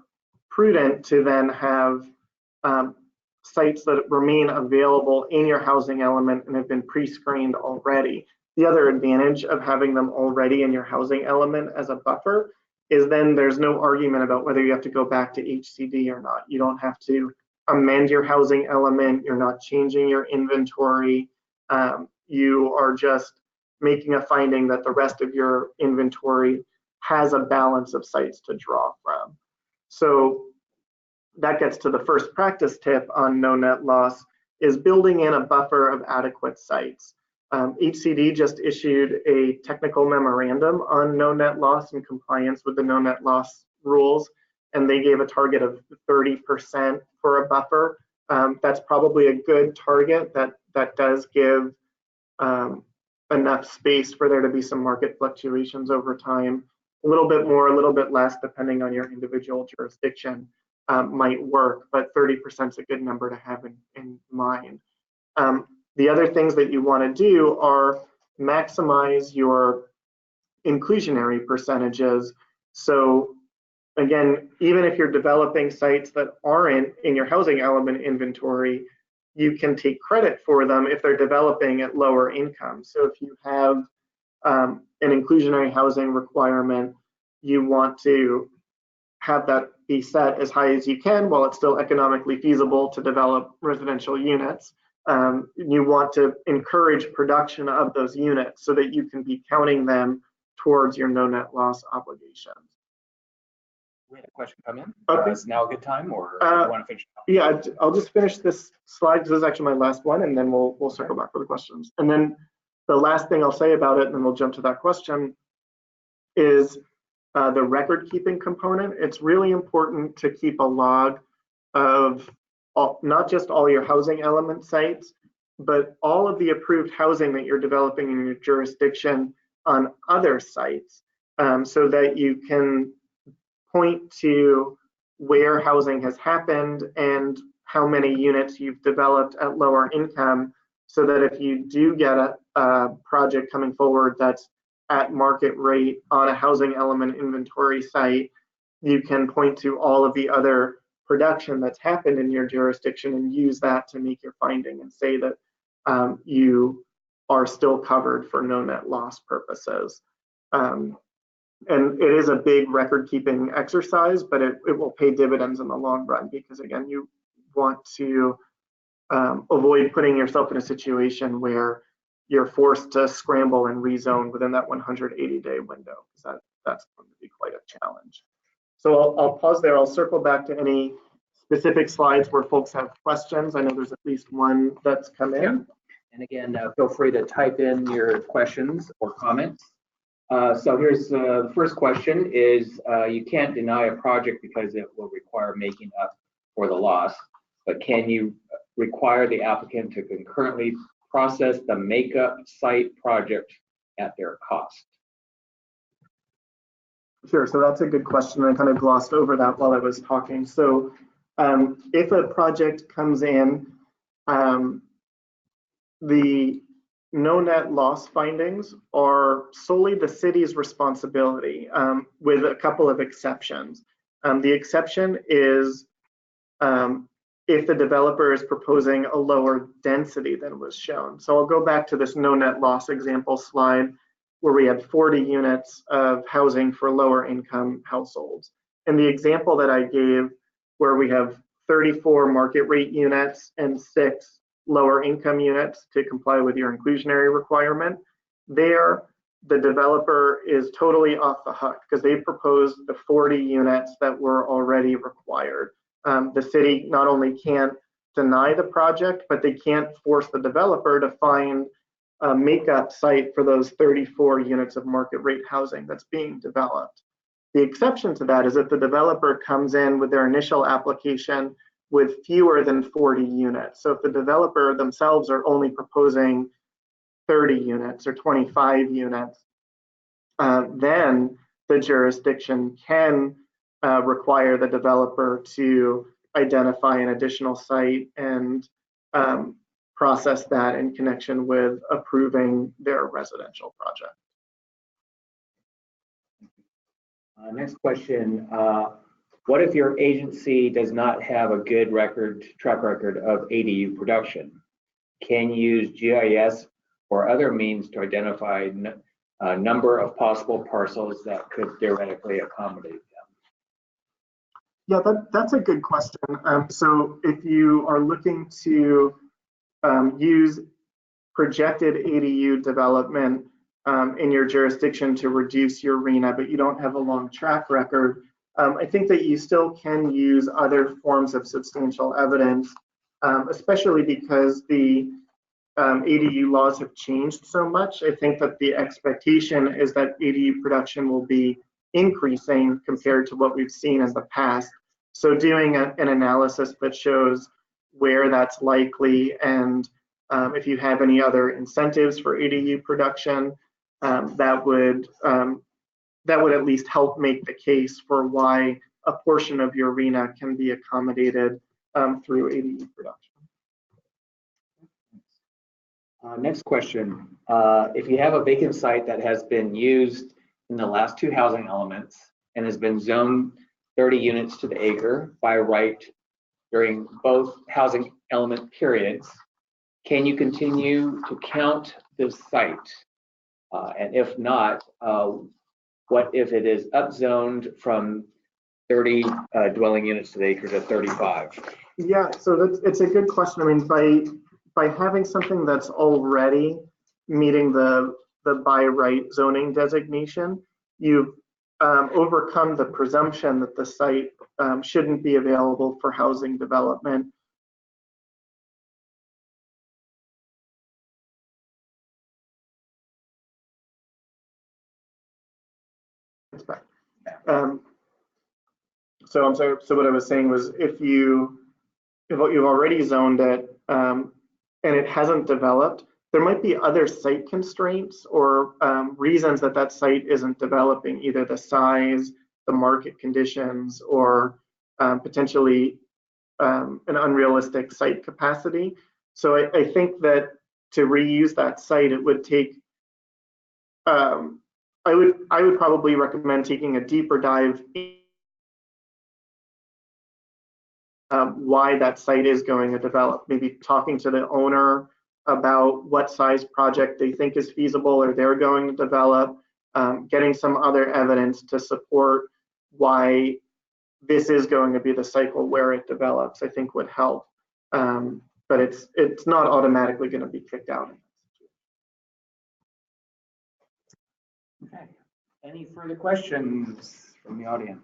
prudent to then have sites that remain available in your housing element and have been pre-screened already. The other advantage of having them already in your housing element as a buffer is then there's no argument about whether you have to go back to HCD or not. You don't have to amend your housing element. You're not changing your inventory. You are just making a finding that the rest of your inventory has a balance of sites to draw from. So that gets to the first practice tip on no net loss, is building in a buffer of adequate sites. HCD just issued a technical memorandum on no net loss in compliance with the no net loss rules, and they gave a target of 30% for a buffer. That's probably a good target. That does give enough space for there to be some market fluctuations over time. A little bit more, a little bit less, depending on your individual jurisdiction, might work, but 30% is a good number to have in mind. The other things that you want to do are maximize your inclusionary percentages. So again, even if you're developing sites that aren't in your housing element inventory, you can take credit for them if they're developing at lower income. So if you have an inclusionary housing requirement, you want to have that be set as high as you can while it's still economically feasible to develop residential units. You want to encourage production of those units so that you can be counting them towards your no net loss obligations. We had a question come in. Okay. Is now a good time, or do you want to finish? Yeah, I'll just finish this slide because this is actually my last one, and then we'll circle back for the questions. And then the last thing I'll say about it, and then we'll jump to that question, is the record keeping component. It's really important to keep a log of not just all your housing element sites, but all of the approved housing that you're developing in your jurisdiction on other sites, so that you can point to where housing has happened and how many units you've developed at lower income, so that if you do get a project coming forward that's at market rate on a housing element inventory site, you can point to all of the other production that's happened in your jurisdiction and use that to make your finding and say that you are still covered for no net loss purposes. And it is a big record keeping exercise, but it will pay dividends in the long run, because again, you want to avoid putting yourself in a situation where you're forced to scramble and rezone within that 180-day window, because that's going to be quite a challenge. So I'll pause there. I'll circle back to any specific slides where folks have questions. I know there's at least one that's come in. Yeah. And again, feel free to type in your questions or comments. So here's the first question is, you can't deny a project because it will require making up for the loss, but can you require the applicant to concurrently process the makeup site project at their cost? Sure, so that's a good question. I kind of glossed over that while I was talking. So If a project comes in, the no net loss findings are solely the city's responsibility, with a couple of exceptions. The exception is if the developer is proposing a lower density than was shown. So I'll go back to this no net loss example slide where we had 40 units of housing for lower income households. And the example that I gave where we have 34 market rate units and 6 lower income units to comply with your inclusionary requirement, there the developer is totally off the hook because they proposed the 40 units that were already required. The city not only can't deny the project, but they can't force the developer to find a makeup site for those 34 units of market rate housing that's being developed. The exception to that is if the developer comes in with their initial application with fewer than 40 units. So if the developer themselves are only proposing 30 units or 25 units, then the jurisdiction can require the developer to identify an additional site and process that in connection with approving their residential project. Next question. What if your agency does not have a good track record of ADU production? Can you use GIS or other means to identify a number of possible parcels that could theoretically accommodate them? Yeah, that's a good question. So if you are looking to use projected ADU development in your jurisdiction to reduce your RHNA, but you don't have a long track record, I think that you still can use other forms of substantial evidence, especially because the ADU laws have changed so much. I think that the expectation is that ADU production will be increasing compared to what we've seen in the past. So doing an analysis that shows where that's likely and if you have any other incentives for ADU production, that would at least help make the case for why a portion of your RHNA can be accommodated through ADU production. Next question. If you have a vacant site that has been used in the last 2 housing elements and has been zoned 30 units to the acre by right during both housing element periods, can you continue to count this site? And if not, what if it is upzoned from 30 dwelling units to the acre to 35? Yeah, so it's a good question. I mean, by having something that's already meeting the by right zoning designation, you've overcome the presumption that the site shouldn't be available for housing development. So I'm sorry. So what I was saying was, if you've already zoned it and it hasn't developed, there might be other site constraints or reasons that that site isn't developing, either the size, the market conditions, or potentially an unrealistic site capacity. So I think that to reuse that site, it would take. I would probably recommend taking a deeper dive why that site is going to develop. Maybe talking to the owner about what size project they think is feasible or they're going to develop, getting some other evidence to support why this is going to be the cycle where it develops, I think would help. But it's not automatically going to be kicked out. Okay. Any further questions from the audience?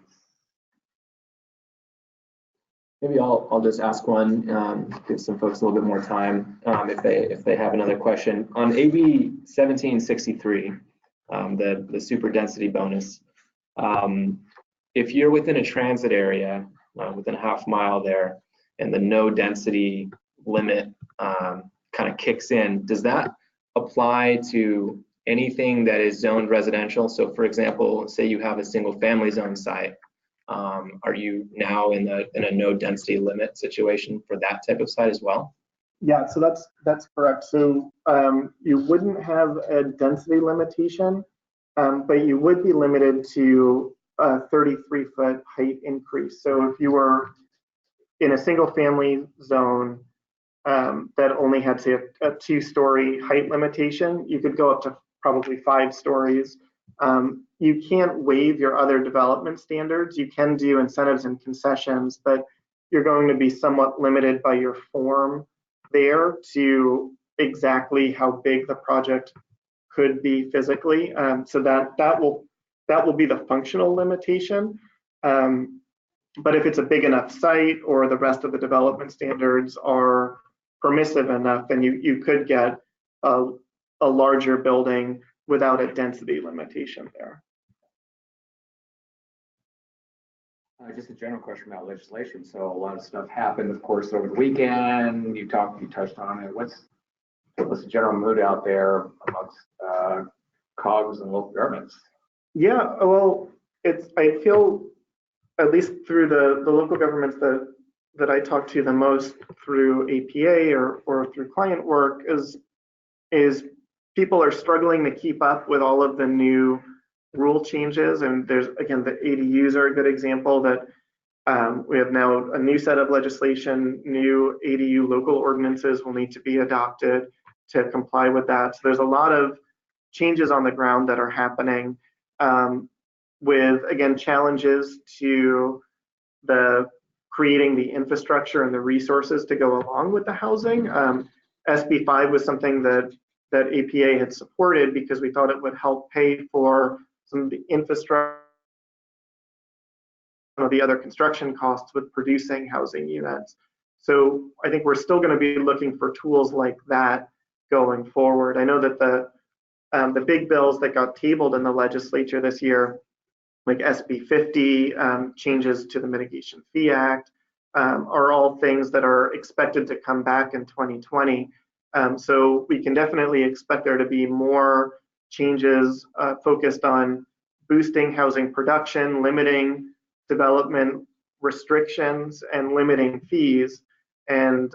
Maybe I'll just ask one, give some folks a little bit more time if they have another question. On AB 1763, the super density bonus, if you're within a transit area, within a half mile there, and the no density limit kind of kicks in, does that apply to anything that is zoned residential? So for example, say you have a single family zone site Are you now in a no density limit situation for that type of site as well? Yeah, so that's correct. So you wouldn't have a density limitation, but you would be limited to a 33-foot height increase. So if you were in a single family zone that only had, say, a 2-story height limitation, you could go up to probably 5 stories. You can't waive your other development standards. You can do incentives and concessions, but you're going to be somewhat limited by your form there to exactly how big the project could be physically. So that will be the functional limitation. But if it's a big enough site or the rest of the development standards are permissive enough, then you could get a larger building without a density limitation there. Just a general question about legislation. So a lot of stuff happened, of course, over the weekend. You touched on it. What's the general mood out there amongst COGS and local governments? Yeah, well, I feel, at least through the local governments that I talk to the most through APA or through client work, is people are struggling to keep up with all of the new rule changes. And there's, again, the ADUs are a good example that we have now a new set of legislation, new ADU local ordinances will need to be adopted to comply with that. So there's a lot of changes on the ground that are happening with, again, challenges to creating the infrastructure and the resources to go along with the housing. SB 5 was something that APA had supported because we thought it would help pay for some of the infrastructure, some of the other construction costs with producing housing units. So I think we're still going to be looking for tools like that going forward. I know that the big bills that got tabled in the legislature this year, like SB 50, changes to the Mitigation Fee Act, are all things that are expected to come back in 2020. So we can definitely expect there to be more changes focused on boosting housing production, limiting development restrictions, and limiting fees. And